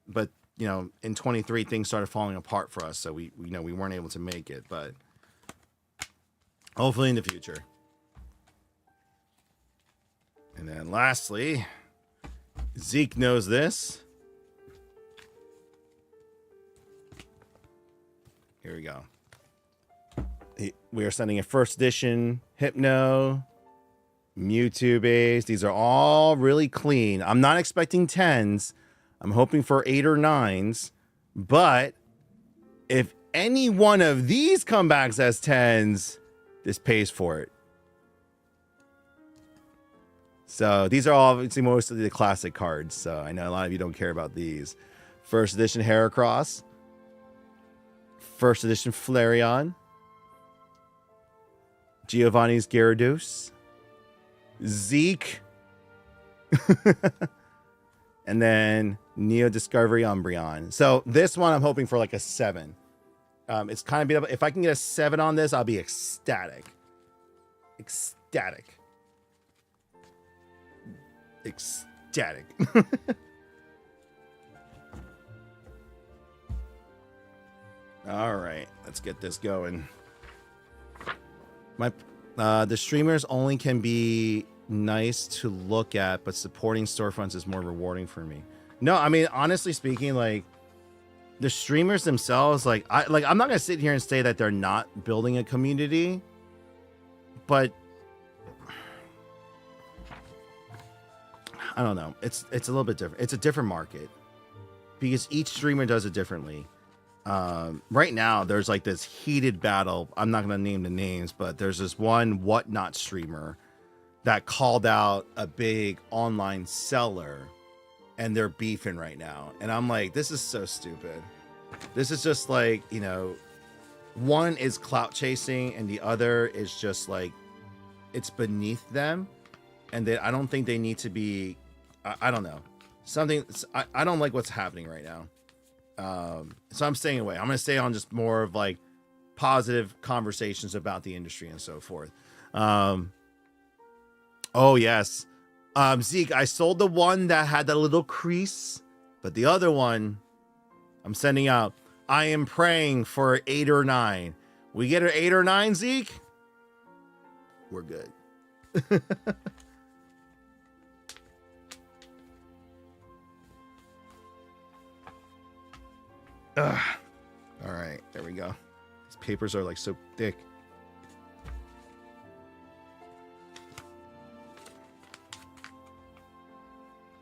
but you know, in 23 things started falling apart for us, so we weren't able to make it. But hopefully in the future. And then lastly, Zeke knows this. Here we go. We are sending a first edition Hypno, Mewtwo base. These are all really clean. I'm not expecting 10s. I'm hoping for 8 or 9s. But if any one of these comebacks as 10s, this pays for it. So these are all obviously mostly the classic cards. So I know a lot of you don't care about these. First edition Heracross. First edition Flareon. Giovanni's Gyarados. Zeke. And then Neo Discovery Umbreon. So this one I'm hoping for like a 7. It's kind of beat up. If I can get a 7 on this, I'll be ecstatic. Ecstatic. Ecstatic. All right, let's get this going. The streamers only can be nice to look at, but supporting storefronts is more rewarding for me. No, I mean, honestly speaking, like the streamers themselves, I'm not gonna sit here and say that they're not building a community, but I don't know. It's a little bit different. It's a different market because each streamer does it differently. Right now, there's like this heated battle. I'm not going to name the names, but there's this one Whatnot streamer that called out a big online seller and they're beefing right now. And I'm like, this is so stupid. This is just like, you know, one is clout chasing and the other is just like, it's beneath them. And I don't think they need to be, I don't know. I don't like what's happening right now. So I'm staying away. I'm going to stay on just more of like positive conversations about the industry and so forth. Oh, yes. Zeke, I sold the one that had that little crease, but the other one I'm sending out. I am praying for 8 or 9. We get an 8 or 9, Zeke? We're good. Ugh. All right, there we go. These papers are like so thick.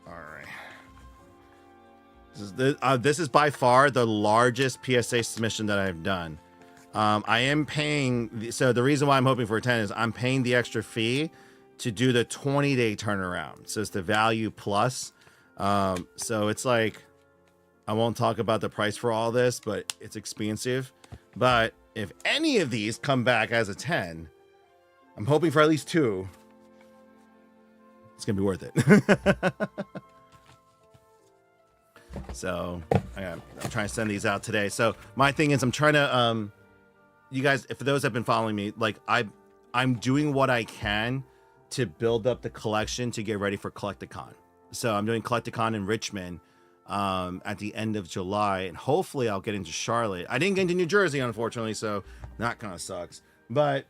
All right. This is by far the largest PSA submission that I've done. I am paying. So the reason why I'm hoping for a 10 is I'm paying the extra fee to do the 20-day turnaround. So it's the value plus. So it's like, I won't talk about the price for all this, but it's expensive. But if any of these come back as a 10, I'm hoping for at least 2. It's gonna be worth it. So I'm trying to send these out today. So my thing is I'm trying to you guys, for those that have been following me, like I'm doing what I can to build up the collection to get ready for Collecticon. So I'm doing Collecticon in Richmond at the end of July, and hopefully I'll get into Charlotte. I didn't get into New Jersey, unfortunately, so that kind of sucks. But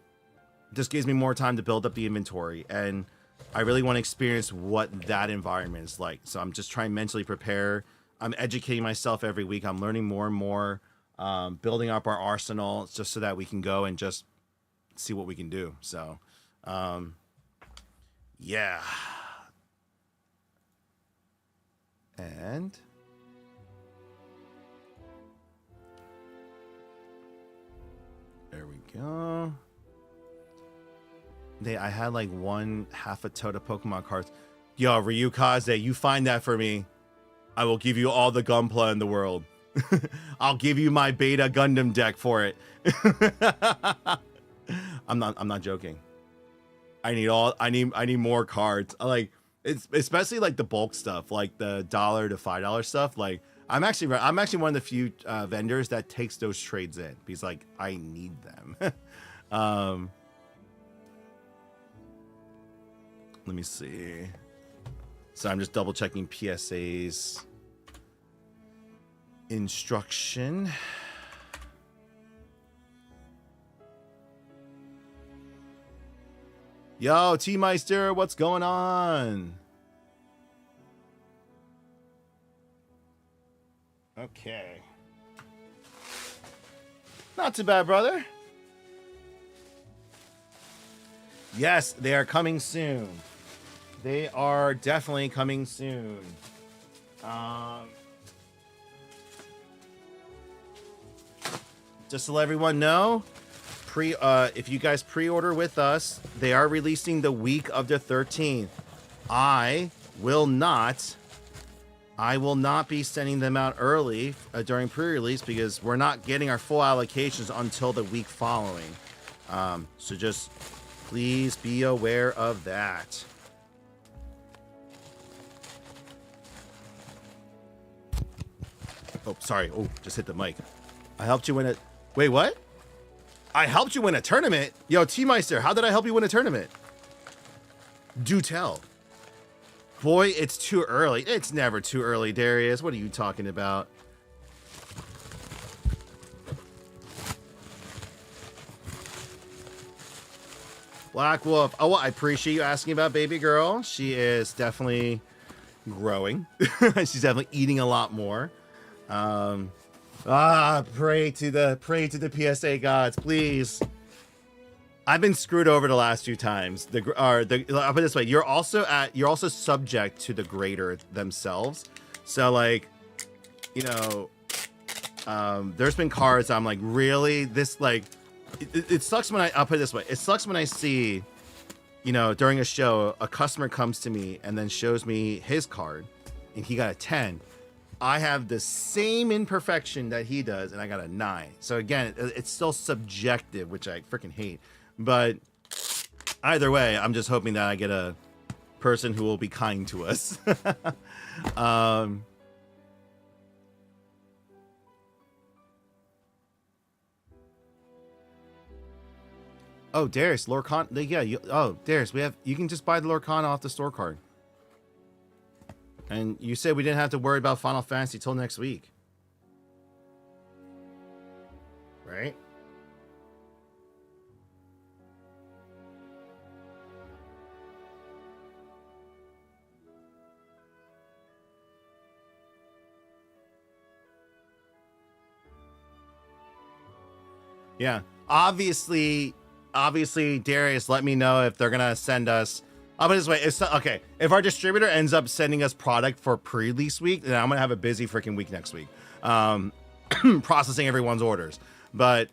just gives me more time to build up the inventory, and I really want to experience what that environment is like. So I'm just trying to mentally prepare. I'm educating myself every week. I'm learning more and more, building up our arsenal just so that we can go and just see what we can do. So, yeah. And there we go. I had like half a tote of Pokemon cards. Yo, Ryukaze, you find that for me. I will give you all the Gunpla in the world. I'll give you my beta Gundam deck for it. I'm not joking. I need more cards. Like it's especially like the bulk stuff, like the $1 to $5 stuff. Like I'm actually one of the few vendors that takes those trades in because like I need them. Let me see. So I'm just double checking PSA's instruction. Yo, T-Meister, what's going on? Okay. Not too bad, brother. Yes, they are coming soon. They are definitely coming soon. Just to let everyone know, if you guys pre-order with us, they are releasing the week of the 13th. I will not be sending them out early during pre-release because we're not getting our full allocations until the week following. So just please be aware of that. Oh, sorry. Oh, just hit the mic. I helped you win it. Wait, what? I helped you win a tournament? Yo, T-Meister, how did I help you win a tournament? Do tell. Boy, it's too early. It's never too early, Darius. What are you talking about? Black Wolf. Oh, well, I appreciate you asking about baby girl. She is definitely growing. She's definitely eating a lot more. Pray to the PSA gods, please. I've been screwed over the last few times. I'll put it this way: you're also subject to the grader themselves. So like, you know, there's been cards I'm like, really? This like, it sucks when I'll put it this way: it sucks when I see, you know, during a show, a customer comes to me and then shows me his card, and he got a 10. I have the same imperfection that he does, and I got a 9. So again, it's still subjective, which I freaking hate. But either way, I'm just hoping that I get a person who will be kind to us. Oh, Darius, Lorcan. Yeah, Darius, you can just buy the Lorcan off the store card. And you said we didn't have to worry about Final Fantasy till next week. Right? Yeah. Obviously, Darius, let me know if they're going to send us. I'll put it this way. Okay. If our distributor ends up sending us product for pre-release week, then I'm going to have a busy freaking week next week. Processing everyone's orders. But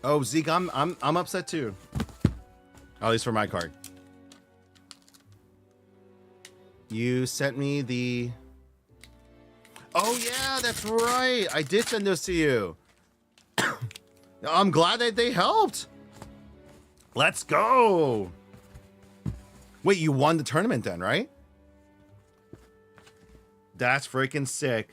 oh, Zeke, I'm upset too. At least for my card. You sent me the... Oh yeah, that's right. I did send those to you. I'm glad that they helped. Let's go. Wait, you won the tournament then, right? That's freaking sick.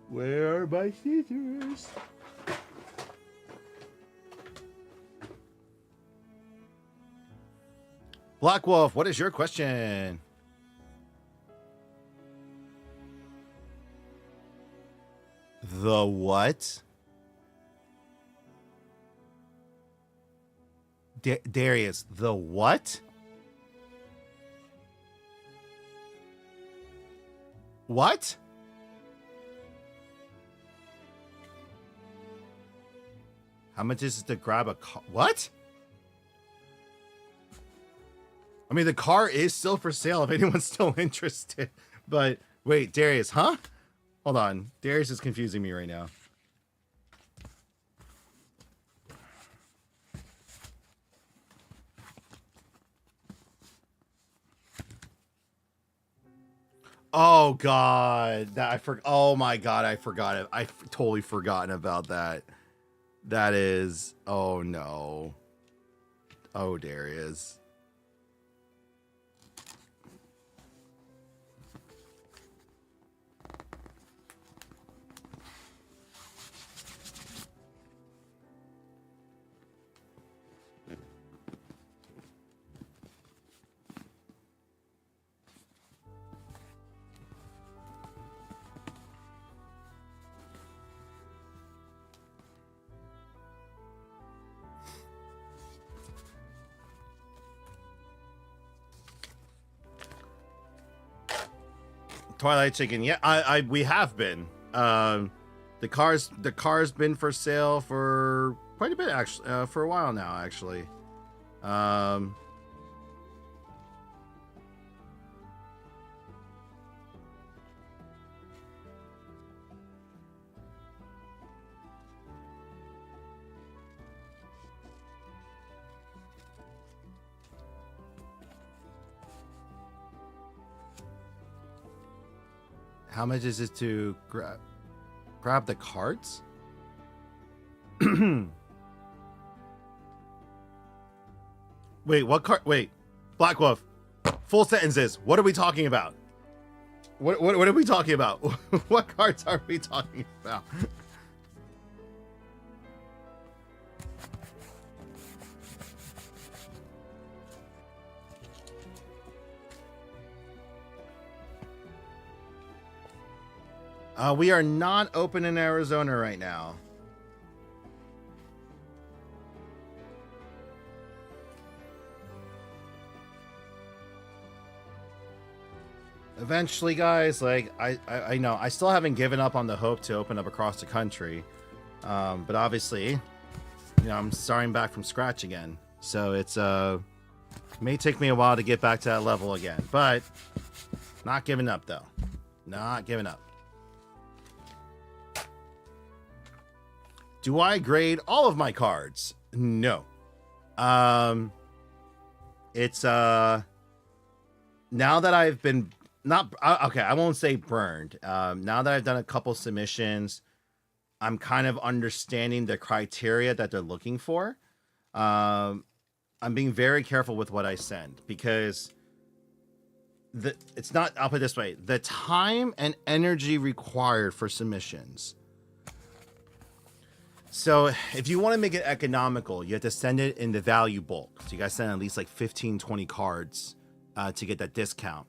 Where are my scissors? Black Wolf, what is your question? The what? Darius, the what? What? How much is it to grab a car? What? I mean, the car is still for sale if anyone's still interested. But wait, Darius, huh? Hold on. Darius is confusing me right now. Oh God, oh my God, I forgot it. I totally forgotten about that. That is, oh no. Oh, Darius. Twilight Chicken, yeah, we have been. The car's been for sale for quite a bit, actually, for a while now, actually. How much is it to grab the cards? Wait, what card? Wait, Black Wolf. Full sentences. What are we talking about? What are we talking about? What cards are we talking about? We are not open in Arizona right now. Eventually, guys, like I know I still haven't given up on the hope to open up across the country, but obviously, you know, I'm starting back from scratch again, so it's may take me a while to get back to that level again, but not giving up though, not giving up. Do I grade all of my cards? No. It's now that I've been not okay, I won't say burned. Now that I've done a couple submissions, I'm kind of understanding the criteria that they're looking for. I'm being very careful with what I send because it's not, I'll put it this way, the time and energy required for submissions. So if you want to make it economical, you have to send it in the value bulk. So you guys send at least like 15, 20 cards to get that discount.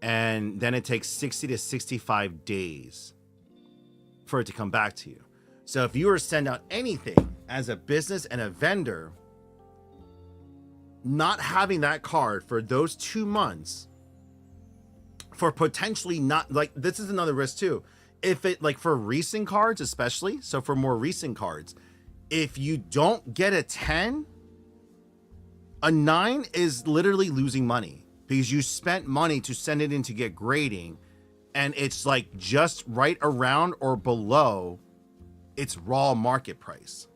And then it takes 60 to 65 days for it to come back to you. So if you were to send out anything as a business and a vendor, not having that card for those 2 months for potentially not, like, this is another risk too. If it, like for recent cards especially, so for more recent cards, if you don't get a 10, a 9 is literally losing money because you spent money to send it in to get grading, and it's like just right around or below its raw market price.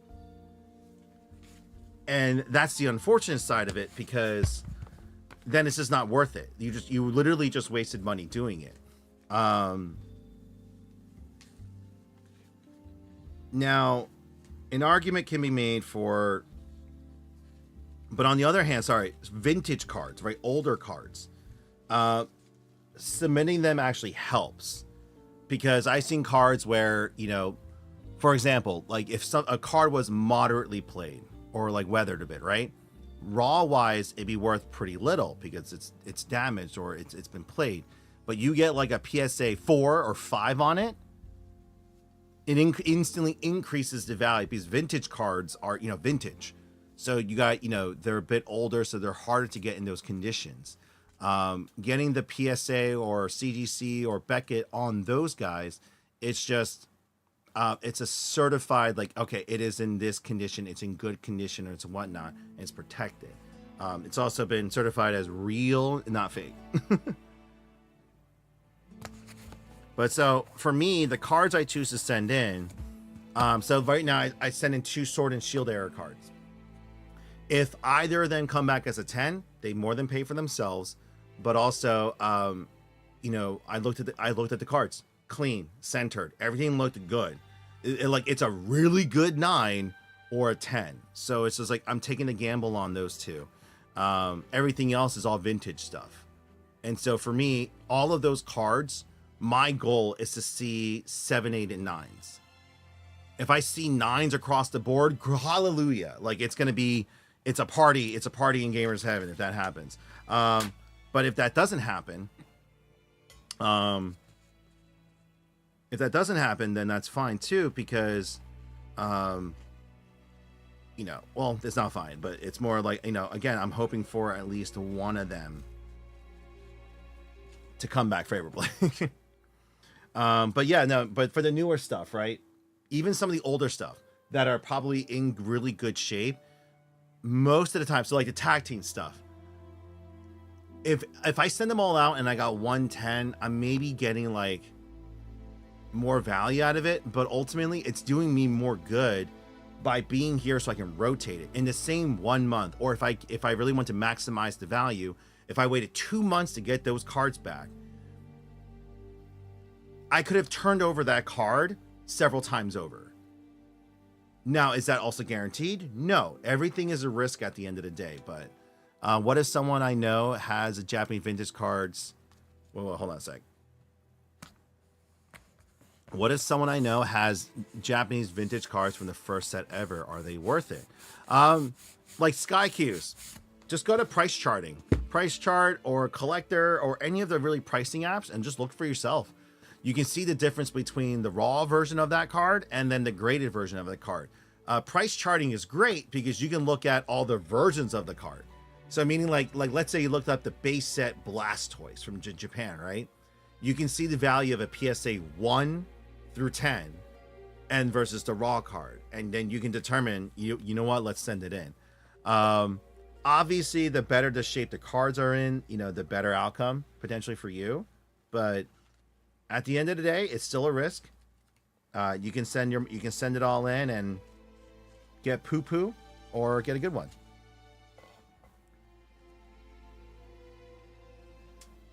And that's the unfortunate side of it, because then it's just not worth it. You literally just wasted money doing it. Now, an argument can be made for, but on the other hand, sorry, vintage cards, right? Older cards. Submitting them actually helps, because I've seen cards where, for example, like if a card was moderately played or like weathered a bit, right? Raw wise, it'd be worth pretty little because it's damaged or it's been played. But you get like a PSA 4 or 5 on it, it instantly increases the value, because vintage cards are, vintage. So you got, they're a bit older, so they're harder to get in those conditions. Getting the PSA or CGC or Beckett on those guys, it's just, it's a certified, like, okay, it is in this condition, it's in good condition, or it's whatnot, and it's protected. It's also been certified as real, not fake. But so for me, the cards I choose to send in, so right now I send in 2 Sword and Shield era cards. If either of them come back as a 10, they more than pay for themselves. But also, I looked at the cards, clean, centered, everything looked good. It's a really good 9 or a 10. So it's just like I'm taking a gamble on those two. Everything else is all vintage stuff. And so for me, all of those cards, my goal is to see 7, 8, and 9s. If I see 9s across the board, hallelujah! Like it's a party. It's a party in gamers heaven if that happens. But if that doesn't happen, then that's fine too, because, well, it's not fine, but it's more like, again, I'm hoping for at least one of them to come back favorably. But yeah, no, but for the newer stuff, right? Even some of the older stuff that are probably in really good shape, most of the time, so like the tag team stuff, if I send them all out and I got 110, I'm maybe getting like more value out of it, but ultimately it's doing me more good by being here so I can rotate it in the same 1 month. Or if I really want to maximize the value, if I waited 2 months to get those cards back, I could have turned over that card several times over. Now, is that also guaranteed? No, everything is a risk at the end of the day. But what if someone I know has a Japanese vintage cards? Well, hold on a sec. What if someone I know has Japanese vintage cards from the first set ever? Are they worth it? Like Sky Qs, just go to Price Chart or Collector or any of the really pricing apps and just look for yourself. You can see the difference between the raw version of that card and then the graded version of the card. Price charting is great because you can look at all the versions of the card. So meaning like let's say you looked up the base set Blastoise from Japan, right? You can see the value of a PSA 1 through 10 and versus the raw card. And then you can determine, you know what, let's send it in. Obviously, the better the shape the cards are in, the better outcome potentially for you. But at the end of the day, it's still a risk. You can send it all in and get poo-poo or get a good one.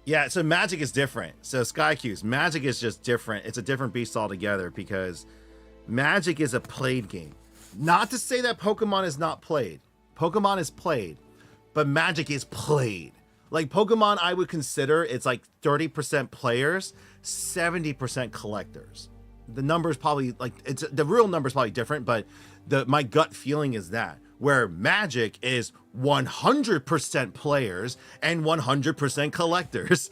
Yeah, so Magic is different. So Sky Q's Magic is just different. It's a different beast altogether because Magic is a played game. Not to say that Pokemon is not played. Pokemon is played, but Magic is played. Like Pokemon, I would consider it's like 30% players, 70% collectors. The number is probably the real number is probably different, but my gut feeling is that. Where Magic is 100% players and 100% collectors.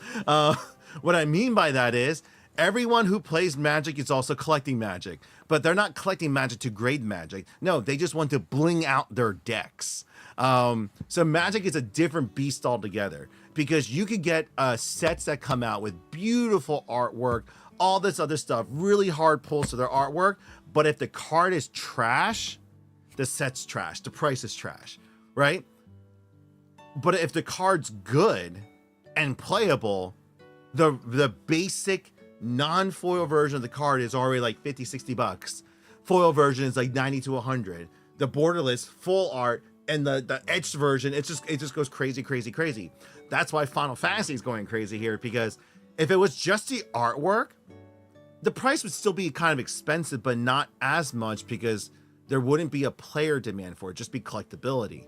What I mean by that is everyone who plays Magic is also collecting Magic, but they're not collecting Magic to grade Magic. No, they just want to bling out their decks. So Magic is a different beast altogether because you could get sets that come out with beautiful artwork, all this other stuff, really hard pulls to their artwork. But if the card is trash, the set's trash, the price is trash, right? But if the card's good and playable, the basic non-foil version of the card is already like 50, 60 bucks. Foil version is like 90 to 100. The borderless full art and the etched version, it just goes crazy, crazy, crazy. That's why Final Fantasy is going crazy here, because if it was just the artwork, the price would still be kind of expensive, but not as much, because there wouldn't be a player demand for it, just be collectability.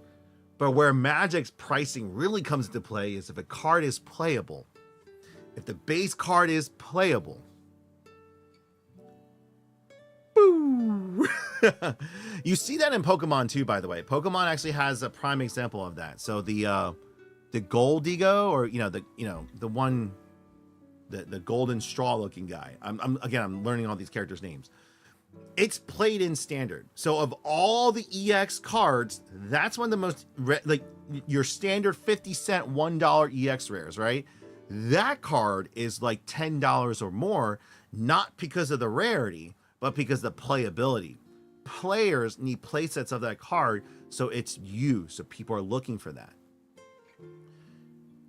But where Magic's pricing really comes into play is if a card is playable. If the base card is playable. Boo! You see that in Pokemon too, by the way. Pokemon actually has a prime example of that. So the Goldigo, or the one, the golden straw looking guy. I'm learning all these characters' names. It's played in standard. So of all the EX cards, that's one of the most like your standard 50-cent $1 EX rares, right? That card is like $10 or more, not because of the rarity, but because of the playability. Players need playsets of that card, so it's used. So people are looking for that.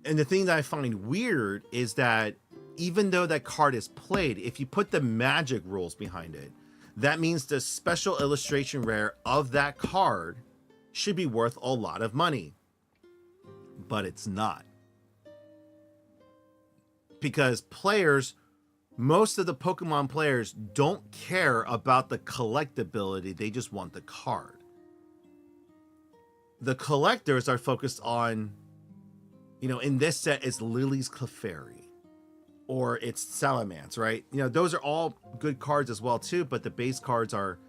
And the thing that I find weird is that even though that card is played, if you put the Magic rules behind it, that means the special illustration rare of that card should be worth a lot of money. But it's not. Because players, most of the Pokemon players don't care about the collectability, they just want the card. The collectors are focused on, in this set it's Lily's Clefairy, or it's Salamence, right? Those are all good cards as well too, but the base cards are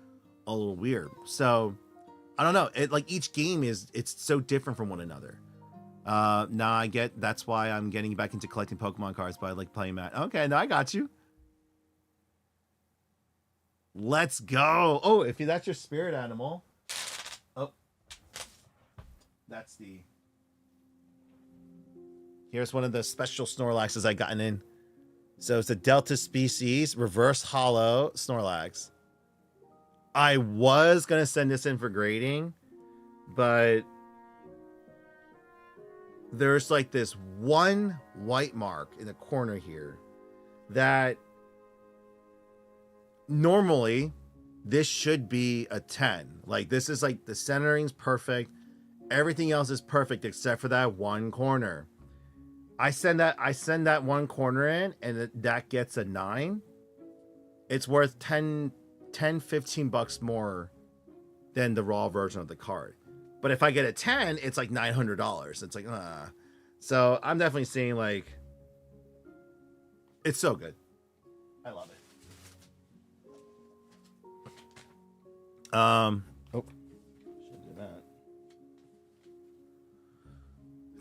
a little weird. So I don't know, each game it's so different from one another. Now I get, that's why I'm getting back into collecting Pokemon cards, but I like playing that. Okay, no, I got you. Let's go. Oh, if that's your spirit animal. Oh, that's here's one of the special Snorlaxes I gotten in. So it's a Delta species, reverse hollow Snorlax. I was going to send this in for grading, but there's like this one white mark in the corner here that normally this should be a 10. Like, this is like the centering's perfect. Everything else is perfect except for that one corner. I send that one corner in, and that gets a 9. It's worth 10, 15 bucks more than the raw version of the card. But if I get a 10, it's like $900. It's like, So I'm definitely seeing, like, it's so good. I love it. Should do that.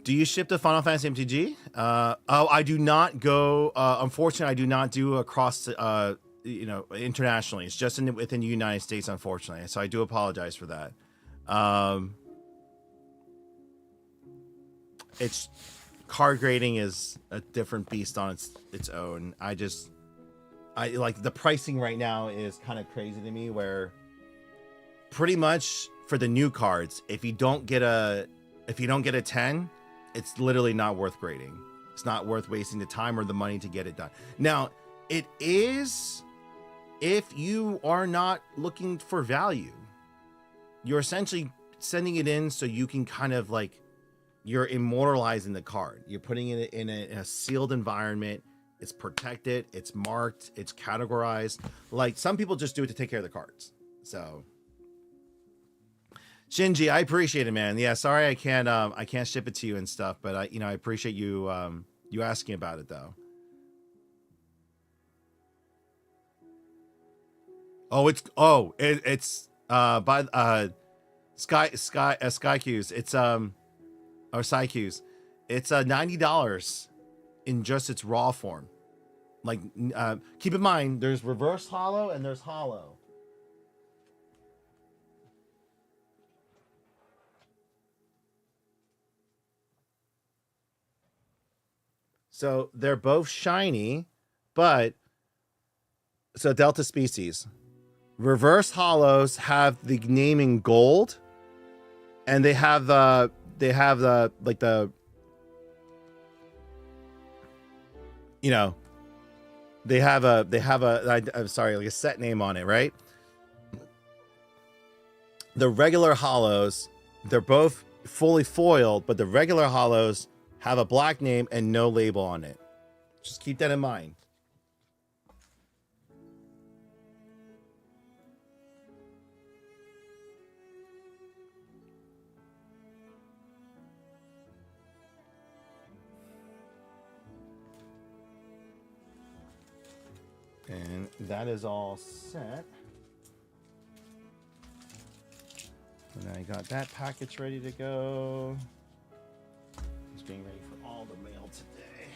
Do you ship to Final Fantasy MTG? I do not go. Unfortunately, I do not do across, internationally. It's just within the United States, unfortunately. So I do apologize for that. It's card grading is a different beast on its own. I like the pricing right now is kind of crazy to me, where pretty much for the new cards, if you don't get a 10, it's literally not worth grading. It's not worth wasting the time or the money to get it done. Now, it is if you are not looking for value. You're essentially sending it in so you can kind of like, you're immortalizing the card. You're putting it in a sealed environment. It's protected. It's marked. It's categorized. Like, some people just do it to take care of the cards. So, Shinji, I appreciate it, man. Yeah, sorry I can't ship it to you and stuff, but I appreciate you you asking about it though. It's by Skycues. It's or Psycues. It's $90 in just its raw form. Like, keep in mind, there's reverse hollow and there's hollow. So they're both shiny, but so Delta species. Reverse hollows have the naming gold, and they have the like the they have a I'm sorry, like a set name on it, right? The regular hollows They're both fully foiled, but the regular holos have a black name and no label on it. Just keep that in mind. And that is all set. And I got that package ready to go. Just getting ready for all the mail today.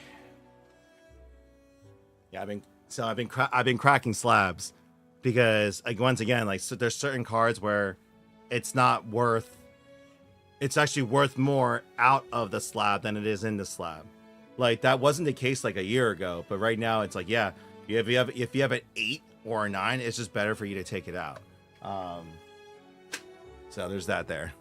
Yeah, I've been cracking slabs because, like, once again, like, so there's certain cards where it's not worth. It's actually worth more out of the slab than it is in the slab. Like, that wasn't the case like a year ago, but right now it's like, yeah, if you have an 8 or a 9, it's just better for you to take it out. So there's that there.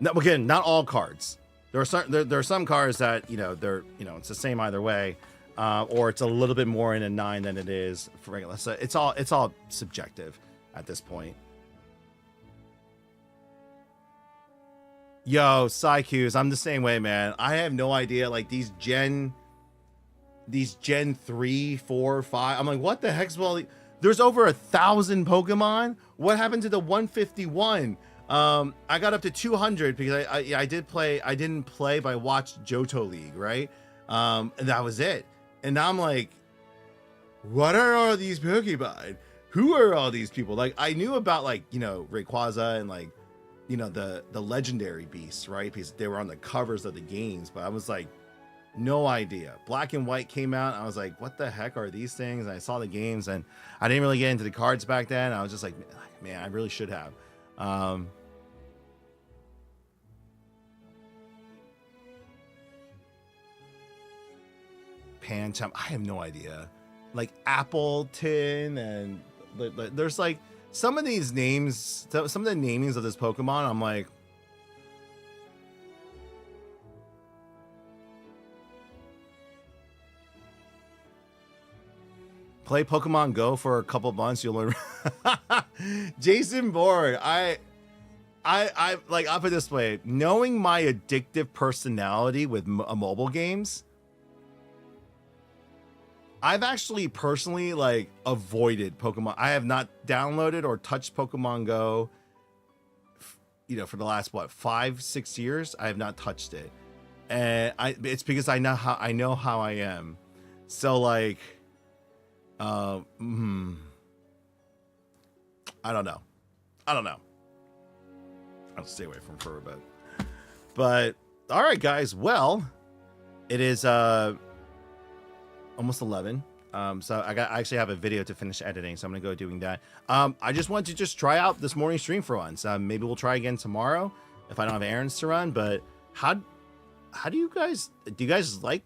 No, again, not all cards. There are some cards that, you know, they're, you know, it's the same either way, or it's a little bit more in a 9 than it is for regular. So it's all subjective at this point. Yo, Psycus, I'm the same way, man. I have no idea. Like, these Gen 3, 4, 5. I'm like, what the heck's well? There's over 1,000 Pokemon. What happened to the 151? I got up to 200 because I did play. I didn't play, but I watched Johto League, right? And that was it. And now I'm like, what are all these Pokemon? Who are all these people? Like, I knew about, like, you know, Rayquaza and, like, you know, the legendary beasts, right? Because they were on the covers of the games, but I was like, no idea. Black and White came out. I was like, what the heck are these things? And I saw the games, and I didn't really get into the cards back then. I was just like, man, I really should have. Pancham, I have no idea. Like Appleton, and there's like some of these names, some of the namings of this Pokemon, I'm like, play Pokemon Go for a couple months, you'll learn. Jason Bourne, I like, I'll put it this way, knowing my addictive personality with mobile games, I've actually personally, like, avoided Pokemon. I have not downloaded or touched Pokemon Go, you know, for the last, what, 5-6 years. I have not touched it, and it's because I know how I am. So, like, I don't know. I'll stay away from for a bit. But all right, guys. Well, it is almost 11. So I actually have a video to finish editing, so I'm gonna go doing that. I just want to just try out this morning stream for once. Maybe we'll try again tomorrow if I don't have errands to run. But how do you guys like?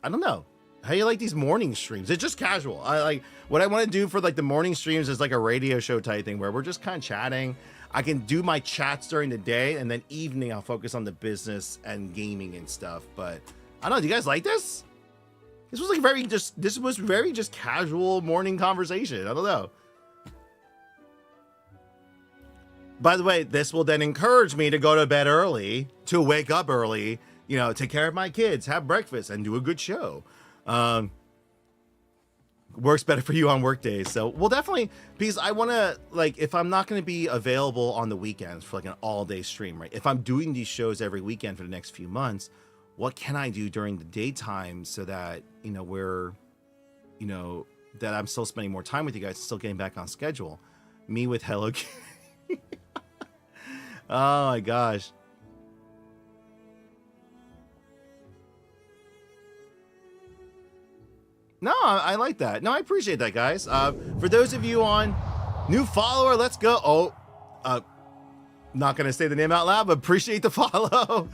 I don't know. How do you like these morning streams? It's just casual. I like what I want to do for, like, the morning streams is like a radio show type thing where we're just kind of chatting. I can do my chats during the day, and then evening I'll focus on the business and gaming and stuff. But I don't know. Do you guys like this? This was like very just casual morning conversation. I don't know. By the way, this will then encourage me to go to bed early, to wake up early, you know, take care of my kids, have breakfast, and do a good show. Works better for you on work days. So we'll definitely, because I want to, like, if I'm not going to be available on the weekends for like an all day stream, right? If I'm doing these shows every weekend for the next few months, what can I do during the daytime so that, you know, that I'm still spending more time with you guys, still getting back on schedule? Me with Hello Kitty. Oh my gosh. No, I like that. No, I appreciate that, guys. For those of you on new follower, let's go. Oh, not going to say the name out loud, but appreciate the follow.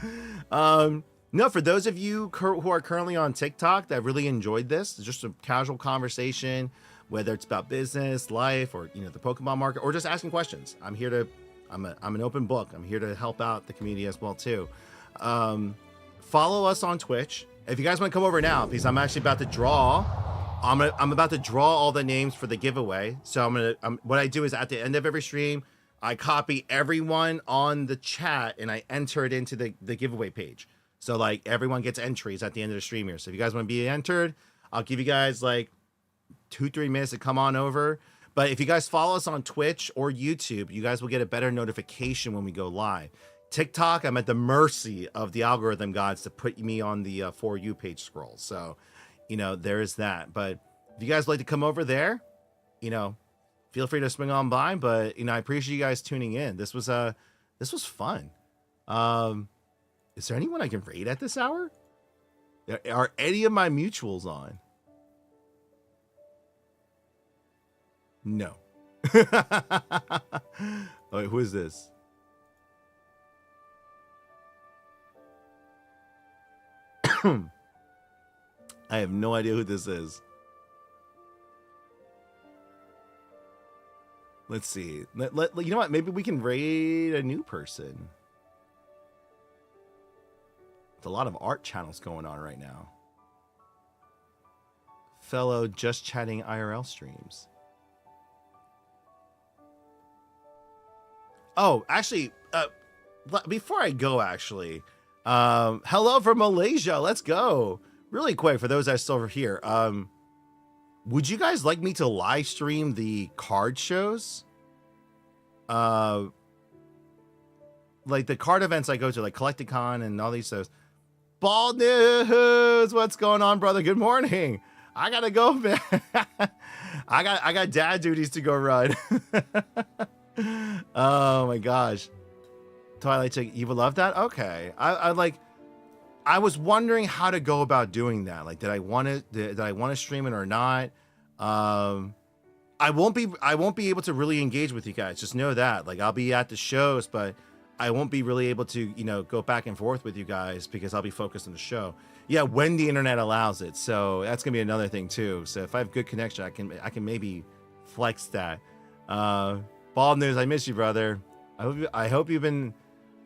No, for those of you who are currently on TikTok that really enjoyed this, it's just a casual conversation, whether it's about business, life, or, you know, the Pokemon market, or just asking questions. I'm an open book. I'm here to help out the community as well too. Follow us on Twitch. If you guys want to come over now, because I'm actually about to draw. I'm about to draw all the names for the giveaway. So what I do is at the end of every stream, I copy everyone on the chat and I enter it into the giveaway page. So like everyone gets entries at the end of the stream here. So if you guys want to be entered, I'll give you guys like 2-3 minutes to come on over. But if you guys follow us on Twitch or YouTube, you guys will get a better notification when we go live. TikTok, I'm at the mercy of the algorithm gods to put me on the For You page scroll. So, you know, there is that. But if you guys like to come over there, you know, feel free to swing on by. But, you know, I appreciate you guys tuning in. This was fun. Is there anyone I can raid at this hour? Are any of my mutuals on? No. Wait, who is this? I have no idea who this is. Let's see. You know what? Maybe we can raid a new person. There's a lot of art channels going on right now. Fellow Just Chatting IRL streams. Oh, actually, before I go, actually, hello from Malaysia. Let's go. Really quick, for those that are still here, would you guys like me to live stream the card shows? Like the card events I go to, like Collecticon and all these shows. Bald News, what's going on, brother? Good morning. I gotta go, man. I got dad duties to go run. Oh my gosh. Twilight Chick, you would love that? Okay. I was wondering how to go about doing that. Like, did I want to stream it or not? I won't be able to really engage with you guys. Just know that. Like, I'll be at the shows, but I won't be really able to, you know, go back and forth with you guys because I'll be focused on the show. Yeah, when the internet allows it. So that's gonna be another thing too. So if I have good connection, I can maybe flex that. Bald News, I miss you, brother. I hope you've been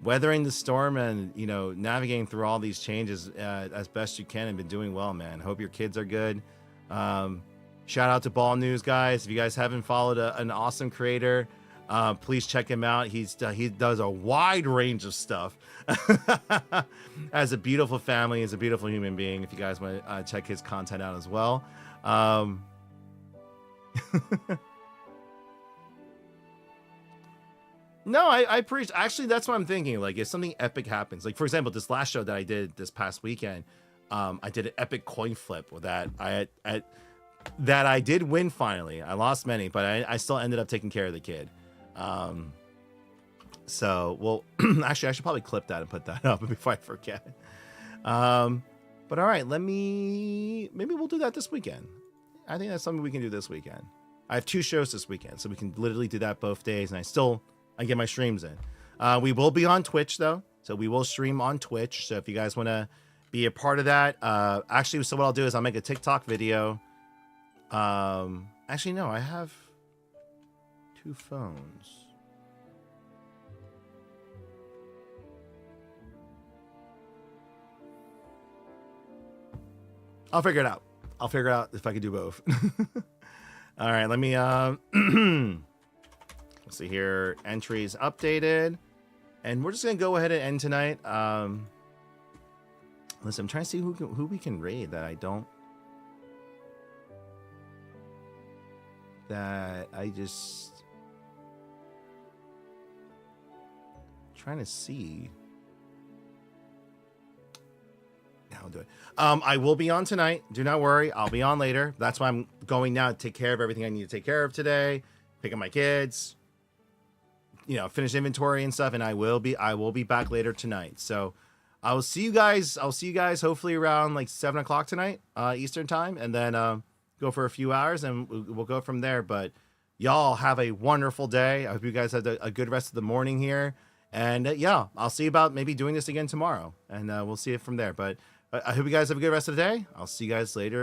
weathering the storm and, you know, navigating through all these changes as best you can and been doing well, man. Hope your kids are good. Shout out to Bald News, guys. If you guys haven't followed an awesome creator, please check him out. He does a wide range of stuff. Has a beautiful family. He's a beautiful human being. If you guys want to check his content out as well. No, I appreciate. Actually, that's what I'm thinking. Like, if something epic happens, like for example, this last show that I did this past weekend, I did an epic coin flip with that. That I did win finally. I lost many, but I still ended up taking care of the kid. So, well, actually, I should probably clip that and put that up before I forget. But all right, maybe we'll do that this weekend. I think that's something we can do this weekend. I have 2 shows this weekend, so we can literally do that both days, and I get my streams in. We will be on Twitch though, so we will stream on Twitch. So if you guys want to be a part of that, actually, so what I'll do is I'll make a TikTok video. Actually, no, I have 2 phones. I'll figure it out. I'll figure out if I can do both. All right, let me let's see here. Entries updated. And we're just gonna go ahead and end tonight. Listen, I'm trying to see who we can raid that I just trying to see. I'll do it. I will be on tonight. Do not worry. I'll be on later. That's why I'm going now to take care of everything I need to take care of today. Pick up my kids, you know, finish inventory and stuff. And I will be back later tonight. So I'll see you guys hopefully around like 7 o'clock tonight, Eastern time. And then go for a few hours and we'll go from there. But y'all have a wonderful day. I hope you guys have a good rest of the morning here. And yeah, I'll see about maybe doing this again tomorrow. And we'll see it from there. But I hope you guys have a good rest of the day. I'll see you guys later.